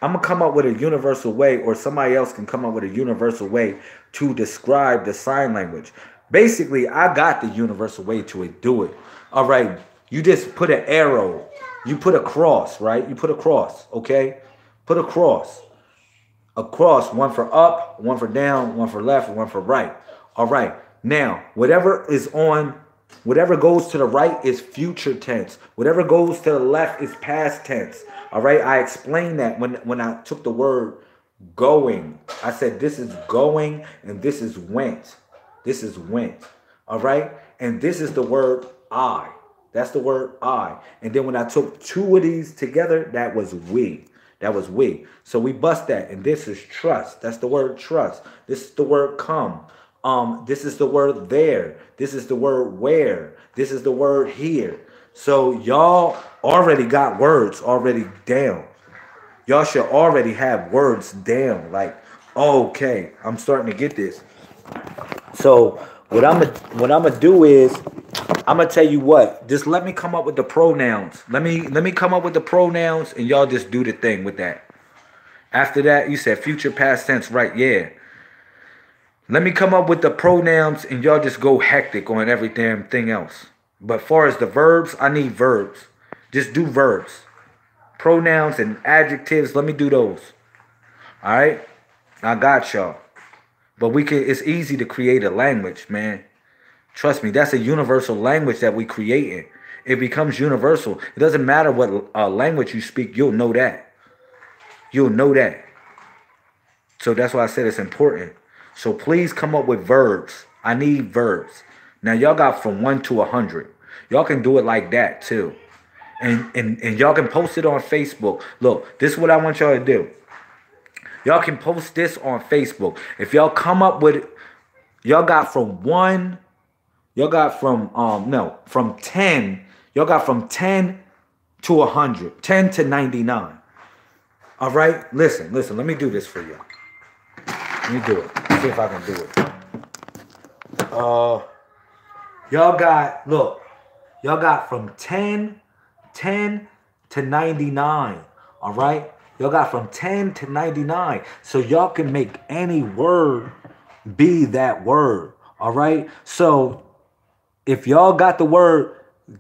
I'm going to come up with a universal way, or somebody else can come up with a universal way to describe the sign language. Basically, I got the universal way to do it. All right. You just put an arrow. You put a cross, right? You put a cross, okay? Put a cross. A cross, one for up, one for down, one for left, one for right. All right. Now, whatever goes to the right is future tense. Whatever goes to the left is past tense. All right, I explained that when I took the word going. I said this is going and this is went. This is went. All right, and this is the word I. That's the word I. And then when I took two of these together, that was we. That was we. So we bust that, and this is trust. That's the word trust. This is the word come. This is the word there. This is the word where. This is the word here. So y'all already got words already down. Y'all should already have words down. Like, okay, I'm starting to get this. So what I'm gonna do is I'm gonna tell you what. Just let me come up with the pronouns. Let me come up with the pronouns, and y'all just do the thing with that. After that, you said future, past tense, right? Yeah. Let me come up with the pronouns, and y'all just go hectic on every damn thing else. But far as the verbs, I need verbs. Just do verbs. Pronouns and adjectives, let me do those. All right? I got y'all. But it's easy to create a language, man. Trust me, that's a universal language that we create. It becomes universal. It doesn't matter what language you speak, you'll know that. You'll know that. So that's why I said it's important. So please come up with verbs. I need verbs. Now, y'all got from 1 to 100. Y'all can do it like that, too. And y'all can post it on Facebook. Look, this is what I want y'all to do. Y'all can post this on Facebook. If y'all come up with, y'all got from 1, y'all got from, from 10. Y'all got from 10 to 100. 10 to 99. All right? Listen. Let me do this for y'all. Let me do it. Let's see if I can do it. Y'all got from 10 to 99, all right? Y'all got from 10 to 99, so y'all can make any word be that word, all right? So if y'all got the word,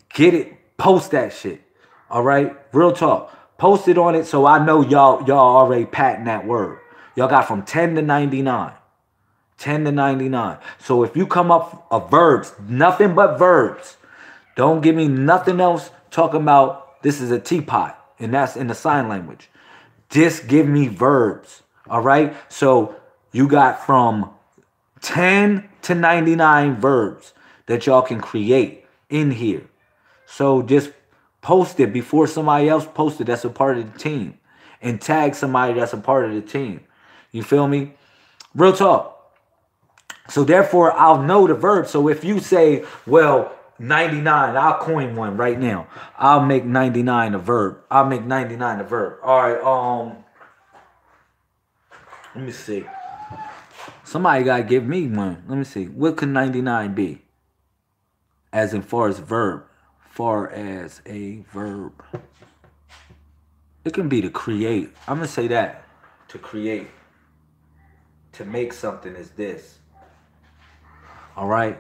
get it, post that shit, all right? Real talk. Post it on it so I know y'all already patting that word. Y'all got from 10 to 99. 10 to 99. So if you come up with verbs, nothing but verbs. Don't give me nothing else talking about this is a teapot, and that's in the sign language. Just give me verbs, all right? So you got from 10 to 99 verbs that y'all can create in here. So just post it before somebody else posts it that's a part of the team. And tag somebody that's a part of the team. You feel me? Real talk. So therefore, I'll know the verb. So if you say, well, 99, I'll coin one right now. I'll make 99 a verb. All right, let me see. Somebody got to give me one. Let me see. What could 99 be? as in far as verb. Far as a verb. It can be to create. I'm going to say that. To create. To make something is this. All right?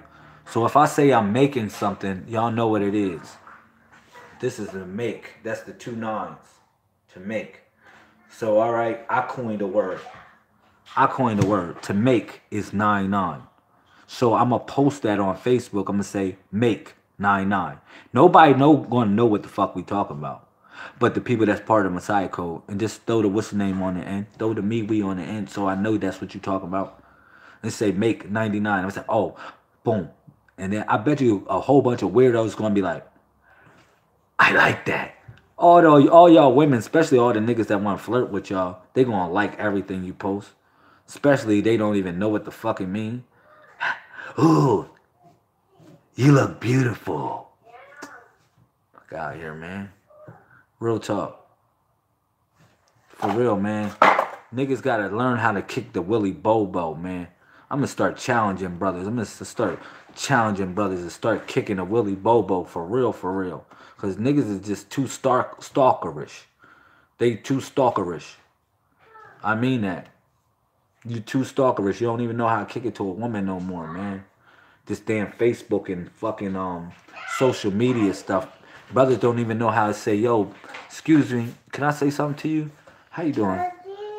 So if I say I'm making something, y'all know what it is. This is a make. That's the 2 9s. To make. So, all right, I coined a word. To make is 9-9. So I'm going to post that on Facebook. I'm going to say make 9-9. Nobody going to know what the fuck we talking about. But the people that's part of Messiah Code. And just throw the what's the name on the end. Throw the we on the end so I know that's what you talking about. And say make 99. I say, oh, boom. And then I bet you a whole bunch of weirdos going to be like, I like that. All y'all women, especially all the niggas that want to flirt with y'all, they going to like everything you post. Especially they don't even know what the fuck it mean. Ooh, you look beautiful. Fuck out here, man. Real talk. For real, man. Niggas got to learn how to kick the Willy Bobo, man. I'm going to start challenging brothers. I'm going to start challenging brothers and start kicking the Willy Bobo for real, for real. Because niggas is just too stalkerish. They too stalkerish. I mean that. You too stalkerish. You don't even know how to kick it to a woman no more, man. This damn Facebook and fucking social media stuff. Brothers don't even know how to say, yo, excuse me, can I say something to you? How you doing?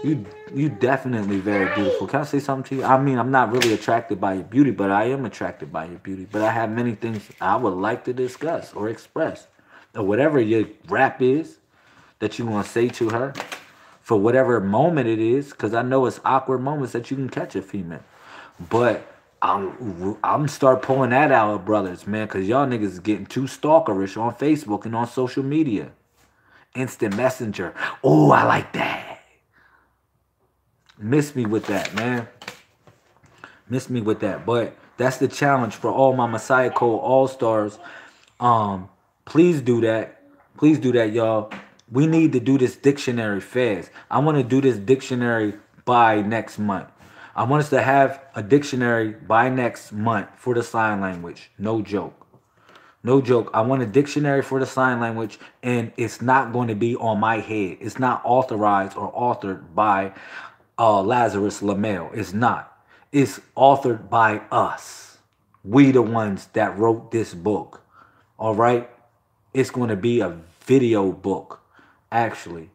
You definitely very beautiful. Can I say something to you? I mean, I'm not really attracted by your beauty, but I am attracted by your beauty. But I have many things I would like to discuss or express. Or whatever your rap is that you want to say to her. For whatever moment it is, because I know it's awkward moments that you can catch a female. But I'm start pulling that out, brothers, man, because y'all niggas is getting too stalkerish on Facebook and on social media. Instant messenger. Oh, I like that. Miss me with that, man. Miss me with that. But that's the challenge for all my Messiah Code All-Stars. Please do that. Please do that, y'all. We need to do this dictionary fast. I want to do this dictionary by next month. I want us to have a dictionary by next month for the sign language. No joke. No joke. I want a dictionary for the sign language, and it's not going to be on my head. It's not authorized or authored by Lazarus Lamel. It's not. It's authored by us. We the ones that wrote this book. All right? It's going to be a video book. Actually,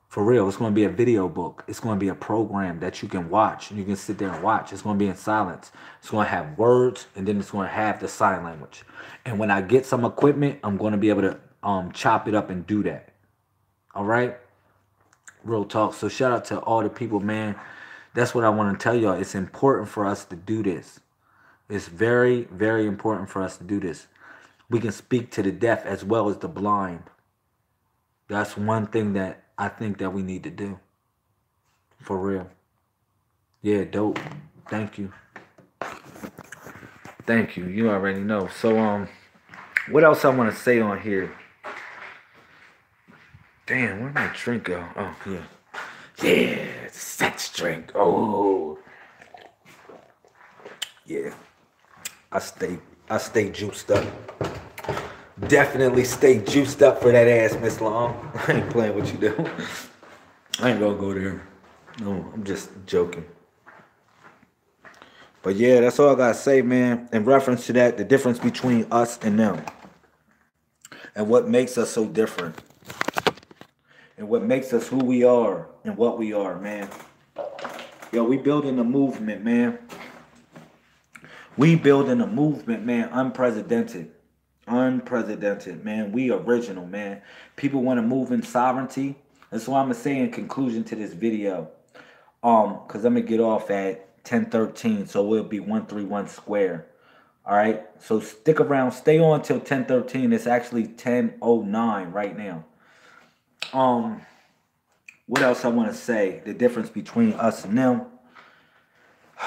for real, it's going to be a video book. It's going to be a program that you can watch. You can sit there and watch. It's going to be in silence. It's going to have words, and then it's going to have the sign language. And when I get some equipment, I'm going to be able to chop it up and do that. All right? Real talk. So shout out to all the people, man. That's what I want to tell y'all. It's important for us to do this. It's very, very important for us to do this. We can speak to the deaf as well as the blind. That's one thing that I think that we need to do. For real. Yeah, dope. Thank you. Thank you. You already know. So, what else I want to say on here? Damn, where'd my drink go? Oh, yeah. Yeah, sex drink. Oh. Yeah. I stay juiced up. Definitely stay juiced up for that ass, Miss Long. I ain't playing what you do. I ain't gonna go there. No, I'm just joking. But yeah, that's all I gotta say, man. In reference to that, the difference between us and them. And what makes us so different. And what makes us who we are and what we are, man. Yo, we building a movement, man. We building a movement, man. Unprecedented. Unprecedented, man. We original, man. People want to move in sovereignty. That's what I'm going to say in conclusion to this video. Because I'm going to get off at 10:13. So it'll be 131 square. All right. So stick around. Stay on till 10:13. It's actually 10:09 right now. What else I want to say? The difference between us and them.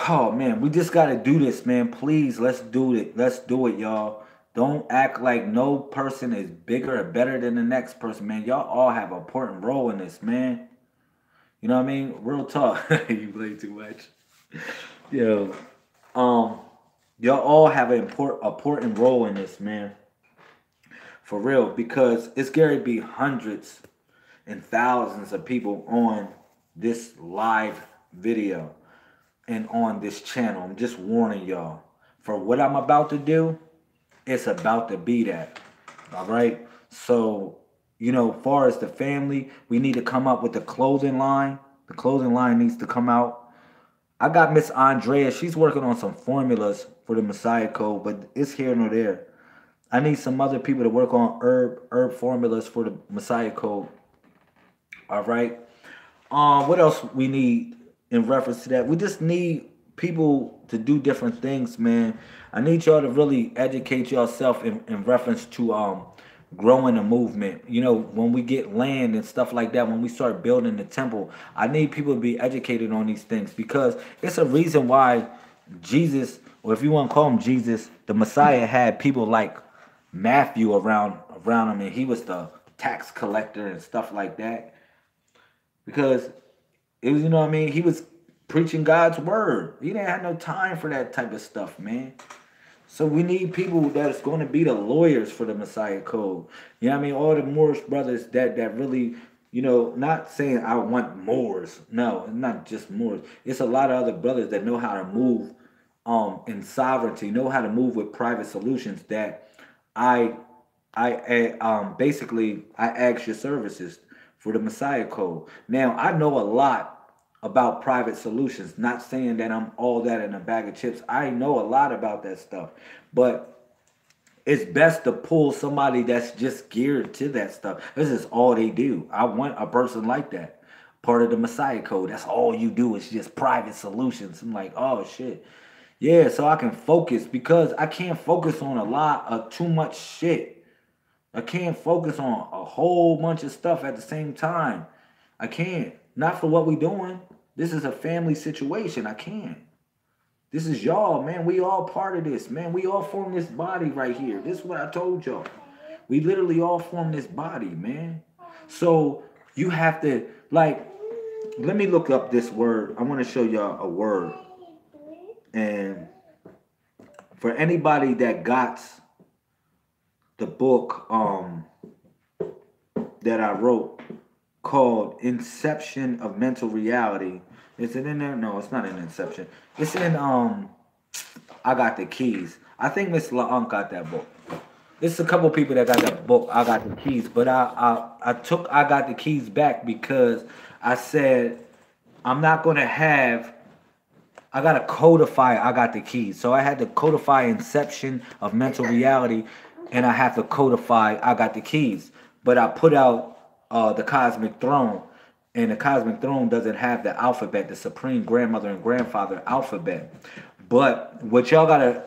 Oh, man. We just got to do this, man. Please, let's do it. Let's do it, y'all. Don't act like no person is bigger or better than the next person, man. Y'all all have an important role in this, man. You know what I mean? Real talk. You play too much. Yo. y'all all have an important role in this, man. For real, because it's going to be hundreds and thousands of people on this live video and on this channel. I'm just warning y'all. For what I'm about to do, it's about to be that. All right? So, you know, far as the family, we need to come up with the clothing line. The clothing line needs to come out. I got Miss Andrea. She's working on some formulas for the Messiah Code, but it's here nor there. I need some other people to work on herb formulas for the Messiah Code. All right. What else we need in reference to that? We just need people to do different things, man. I need y'all to really educate yourself in reference to growing a movement. You know, when we get land and stuff like that, when we start building the temple, I need people to be educated on these things because it's a reason why Jesus, or if you want to call him Jesus, the Messiah had people like Matthew around him, and he was the tax collector and stuff like that. Because it was, you know what I mean, he was preaching God's word. He didn't have no time for that type of stuff, man. So we need people that's going to be the lawyers for the Messiah Code. You know what I mean? All the Moorish brothers that really, you know, not saying I want Moors. No, not just Moors. It's a lot of other brothers that know how to move in sovereignty, know how to move with private solutions that I basically I ask your services for the Messiah Code. Now I know a lot about private solutions. Not saying that I'm all that in a bag of chips. I know a lot about that stuff, but it's best to pull somebody that's just geared to that stuff. This is all they do. I want a person like that. Part of the Messiah Code. That's all you do is just private solutions. I'm like, oh shit. Yeah, so I can focus because I can't focus on a lot of too much shit. I can't focus on a whole bunch of stuff at the same time. I can't. Not for what we doing. This is a family situation. I can't. This is y'all, man. We all part of this, man. We all form this body right here. This is what I told y'all. We literally all form this body, man. So you have to, like, let me look up this word. I want to show y'all a word. And for anybody that got the book that I wrote called Inception of Mental Reality. Is it in there? No, it's not in Inception. It's in I Got the Keys. I think Miss LaUnc got that book. It's a couple people that got that book, I Got the Keys. But I took I Got the Keys back because I said I'm not gonna have I gotta codify I Got the Keys. So I had to codify Inception of Mental Reality, and I have to codify I Got the Keys. But I put out the Cosmic Throne, and the Cosmic Throne doesn't have the alphabet, the Supreme Grandmother and Grandfather alphabet. But what y'all gotta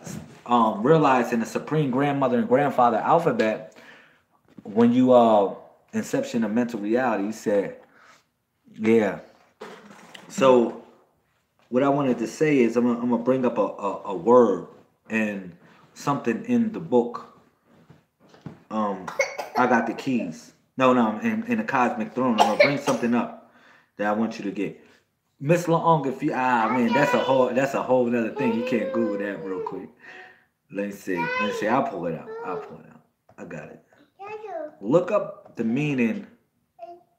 realize in the Supreme Grandmother and Grandfather alphabet, when you Inception of Mental Reality, you said, yeah. So what I wanted to say is I'm gonna bring up a word and something in the book. I Got the Keys. No, in the Cosmic Throne. I'm gonna bring something up that I want you to get. Miss LaUnc, if you man, that's a whole other thing. You can't Google that real quick. Let me see. I'll pull it out. I got it. Look up the meaning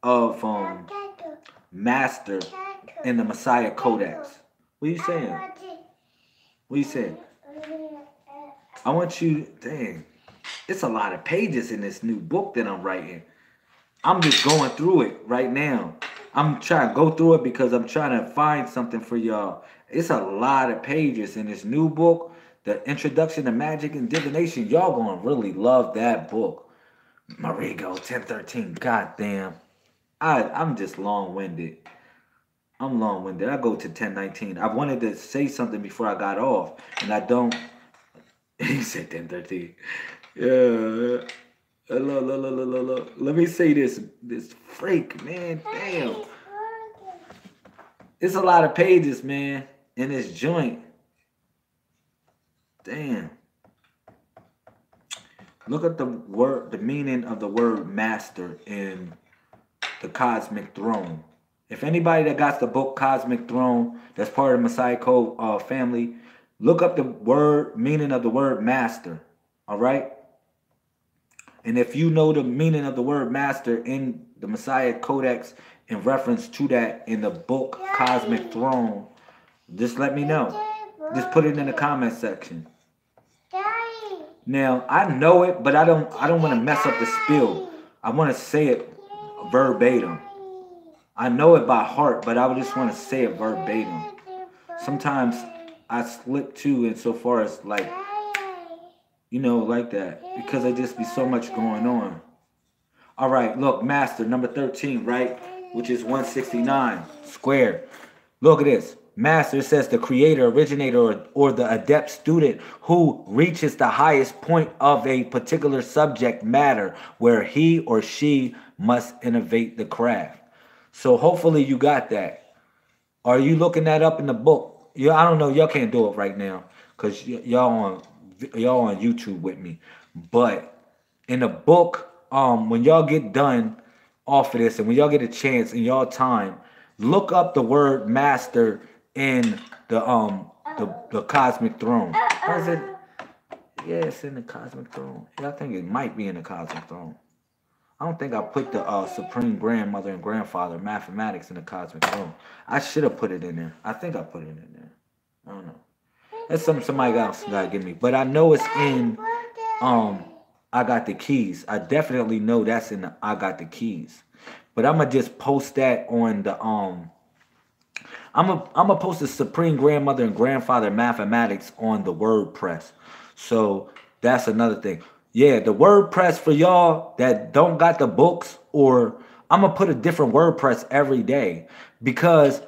of master in the Messiah Codex. What are you saying? What are you saying? I want you, dang, it's a lot of pages in this new book that I'm writing. I'm just going through it right now. I'm trying to go through it because I'm trying to find something for y'all. It's a lot of pages in this new book, the Introduction to Magic and Divination. Y'all gonna really love that book. Marigo, 1013, goddamn. I'm just long-winded. I'm long-winded. I go to 1019. I wanted to say something before I got off, and I don't. He said 1013. Yeah. Look. Let me say this freak, man. Damn. It's a lot of pages, man, in this joint. Damn. Look at the word, the meaning of the word master in the Cosmic Throne. If anybody that got the book Cosmic Throne, that's part of the Messiah Code family, Look up the meaning of the word master. All right? And if you know the meaning of the word master in the Messiah Codex in reference to that in the book Cosmic Throne, just let me know. Just put it in the comment section. Now, I know it, but I don't want to mess up the spill. I want to say it verbatim. I know it by heart, but I would just want to say it verbatim. Sometimes I slip too insofar as like, you know, like that. Because there just be so much going on. All right, look, master, number 13, right? Which is 169 squared. Look at this. Master says the creator, originator, or the adept student who reaches the highest point of a particular subject matter where he or she must innovate the craft. So hopefully you got that. Are you looking that up in the book? Yeah, I don't know. Y'all can't do it right now because y'all on YouTube with me. But in the book, when y'all get done off of this and when y'all get a chance in y'all time, look up the word master in the Cosmic Throne. Or is it? Yeah, it's in the Cosmic Throne. Yeah, I think it might be in the Cosmic Throne. I don't think I put the Supreme Grandmother and Grandfather Mathematics in the Cosmic Throne. I should have put it in there. I think I put it in there. I don't know. That's something somebody else gotta give me. But I know it's in I Got the Keys. I definitely know that's in the I Got the Keys. But I'm gonna just post that on the I'm gonna post the Supreme Grandmother and Grandfather Mathematics on the WordPress. So that's another thing. Yeah, the WordPress for y'all that don't got the books, or I'm gonna put a different WordPress every day because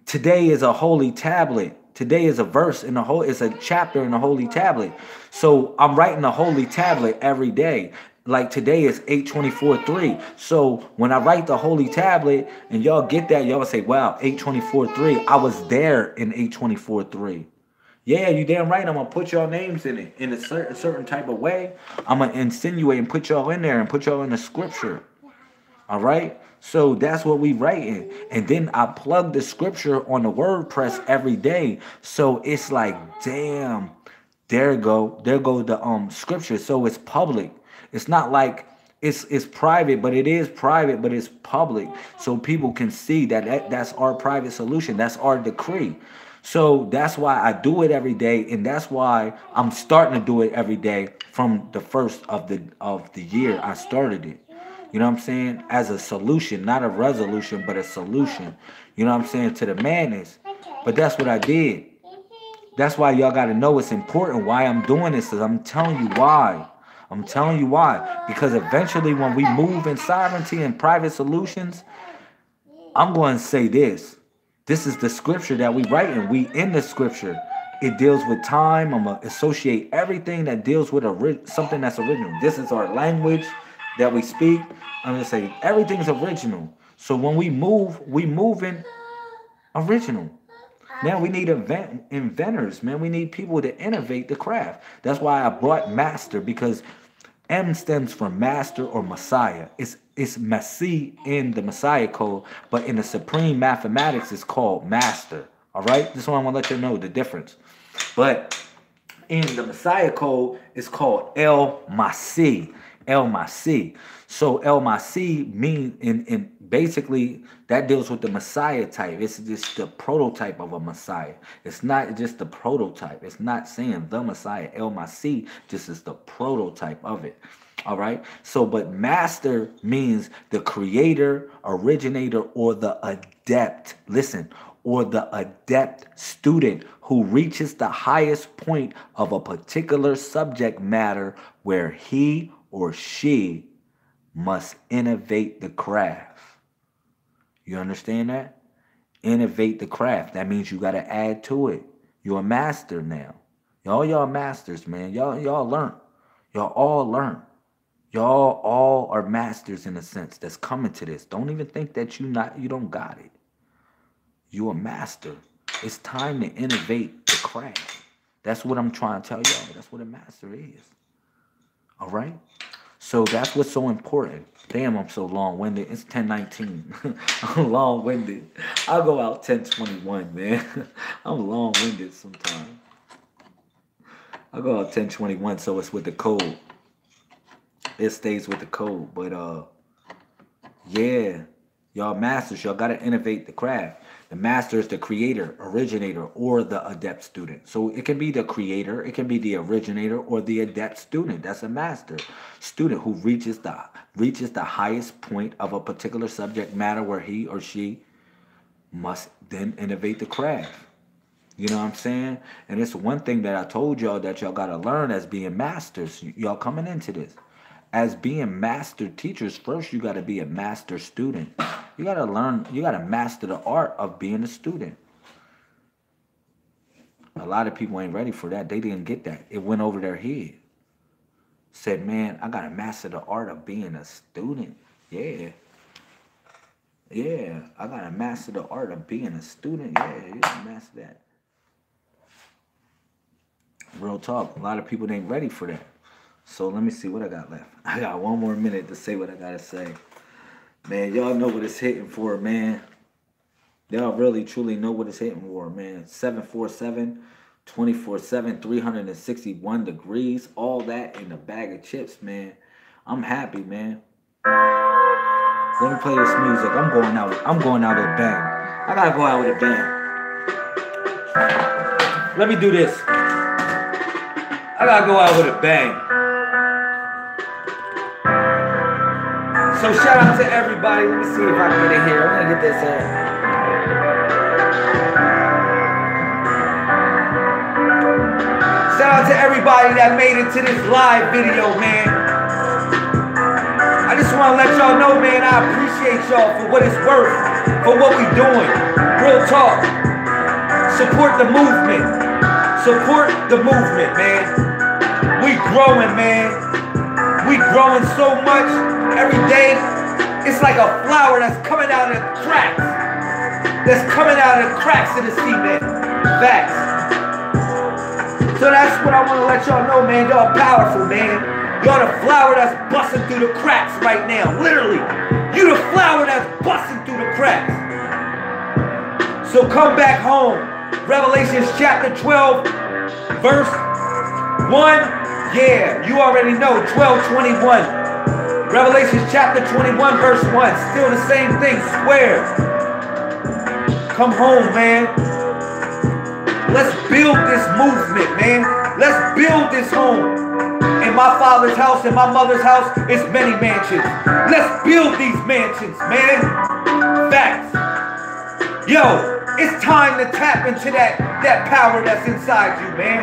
today is a holy tablet. Today is a verse in the whole, it's a chapter in the holy tablet. So I'm writing the holy tablet every day. Like today is 824.3. So when I write the holy tablet and y'all get that, y'all say, wow, 824.3. I was there in 824.3. Yeah, you damn right. I'm gonna put y'all names in it in a certain type of way. I'm gonna insinuate and put y'all in there and put y'all in the scripture. All right. So that's what we writing. And then I plug the scripture on the WordPress every day. So it's like, damn, there go the scripture. So it's public. It's not like it's private, but it is private, but it's public. So people can see that's our private solution. That's our decree. So that's why I do it every day, and that's why I'm starting to do it every day from the first of the year I started it. You know what I'm saying? As a solution, not a resolution, but a solution. You know what I'm saying? To the madness. But that's what I did. That's why y'all got to know it's important why I'm doing this. Is I'm telling you why. I'm telling you why. Because eventually when we move in sovereignty and private solutions, I'm going to say this. This is the scripture that we write in. We in the scripture. It deals with time. I'm going to associate everything that deals with something that's original. This is our language that we speak. I'm going to say everything's original. So when we move in original. Now we need inventors, man. We need people to innovate the craft. That's why I brought master, because M stems from master or Messiah. It's Messi in the Messiah code, but in the supreme mathematics it's called master. All right? This one I want to let you know the difference. But in the Messiah code, it's called El Masi. El Masi. So El Masi mean in basically that deals with the Messiah type. It's just the prototype of a Messiah. It's not just the prototype. It's not saying the Messiah. El Masi just is the prototype of it. All right. So, but master means the creator, originator, or the adept. Listen, or the adept student who reaches the highest point of a particular subject matter where he or she must innovate the craft. You understand that? Innovate the craft. That means you got to add to it. You're a master now. Y'all masters, man. Y'all learn. Y'all all learn. Y'all all are masters in a sense that's coming to this. Don't even think that you don't got it. You a master. It's time to innovate the craft. That's what I'm trying to tell y'all. That's what a master is. All right? So that's what's so important. Damn, I'm so long-winded. It's 10:19. I'm long-winded. I'll go out 10:21, man. I'm long-winded sometimes. I go out 1021, so it's with the code. It stays with the code. But yeah, y'all masters, y'all gotta innovate the craft. The master is the creator, originator, or the adept student. So it can be the creator, it can be the originator, or the adept student. That's a master student who reaches the highest point of a particular subject matter where he or she must then innovate the craft. You know what I'm saying? And it's one thing that I told y'all that y'all got to learn as being masters. Y'all coming into this. As being master teachers, first you got to be a master student. You got to learn, you got to master the art of being a student. A lot of people ain't ready for that. They didn't get that. It went over their head. Said, man, I got to master the art of being a student. Yeah. Yeah, I got to master the art of being a student. Yeah, you got to master that. Real talk. A lot of people ain't ready for that. So let me see what I got left. I got one more minute to say what I got to say. Man, y'all know what it's hitting for, man. Y'all really, truly know what it's hitting for, man. 747, 24/7, 361 degrees. All that in a bag of chips, man. I'm happy, man. Let me play this music. I'm going out with a bang. I got to go out with a bang. Let me do this. I got to go out with a bang. So shout out to everybody. Let me see if I can get it here. I'm gonna get this in. Shout out to everybody that made it to this live video, man. I just want to let y'all know, man, I appreciate y'all for what it's worth, for what we doing. Real talk. Support the movement. Support the movement, man. We growing, man. We growing so much. Every day, it's like a flower that's coming out of the cracks. That's coming out of the cracks of the cement. Facts. So that's what I want to let y'all know, man. Y'all powerful, man. Y'all the flower that's busting through the cracks right now. Literally. You the flower that's busting through the cracks. So come back home. Revelations chapter 12, verse 1. Yeah, you already know. 12:21. Revelation chapter 21, verse 1. Still the same thing. Square. Come home, man. Let's build this movement, man. Let's build this home. In my father's house, in my mother's house, it's many mansions. Let's build these mansions, man. Facts. Yo, it's time to tap into that power that's inside you, man.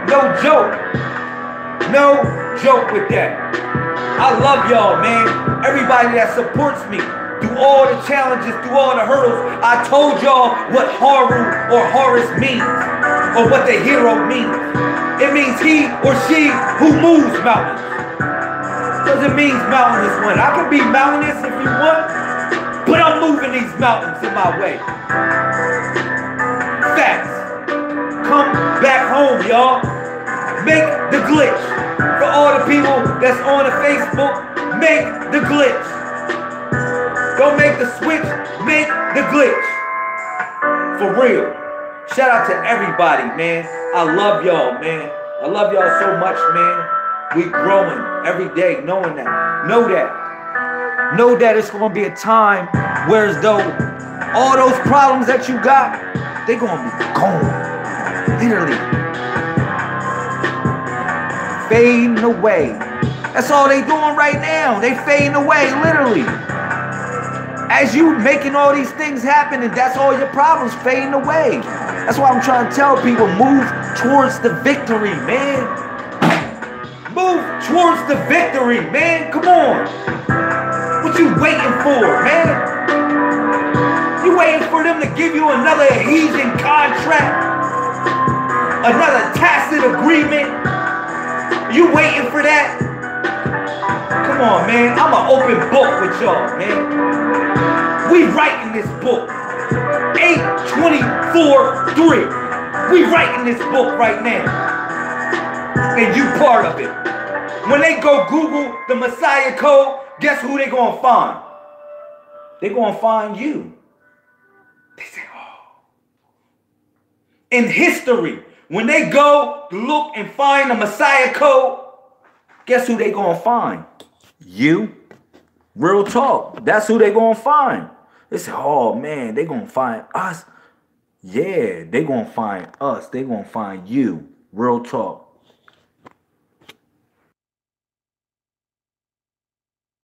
No joke. No joke with that. I love y'all, man. Everybody that supports me through all the challenges, through all the hurdles. I told y'all what Haru or Horus means, or what the hero means. It means he or she who moves mountains. Because it means mountainous one. I can be mountainous if you want, but I'm moving these mountains in my way. Facts. Come back home, y'all. Make the glitch. For all the people that's on the Facebook, make the glitch. Don't make the switch, make the glitch. For real. Shout out to everybody, man. I love y'all, man. I love y'all so much, man. We growing every day, knowing that. Know that. Know that it's going to be a time where as though all those problems that you got, they're going to be gone. Literally. Fading away. That's all they doing right now. They fading away, literally. As you making all these things happen, and that's all your problems fading away. That's why I'm trying to tell people, move towards the victory, man. Move towards the victory, man. Come on. What you waiting for, man? You waiting for them to give you another adhesion contract? Another tacit agreement? You waiting for that? Come on, man. I'm an open book with y'all, man. We writing this book. 8/24/3. We writing this book right now. And you part of it. When they go Google the Messiah code, guess who they gonna find? They gonna find you. They say, oh. In history, When they go look and find the Messiah code, guess who they gonna find? You. Real talk. That's who they gonna find. They say, oh man, they gonna find us. Yeah, they gonna find us. They gonna find you. Real talk.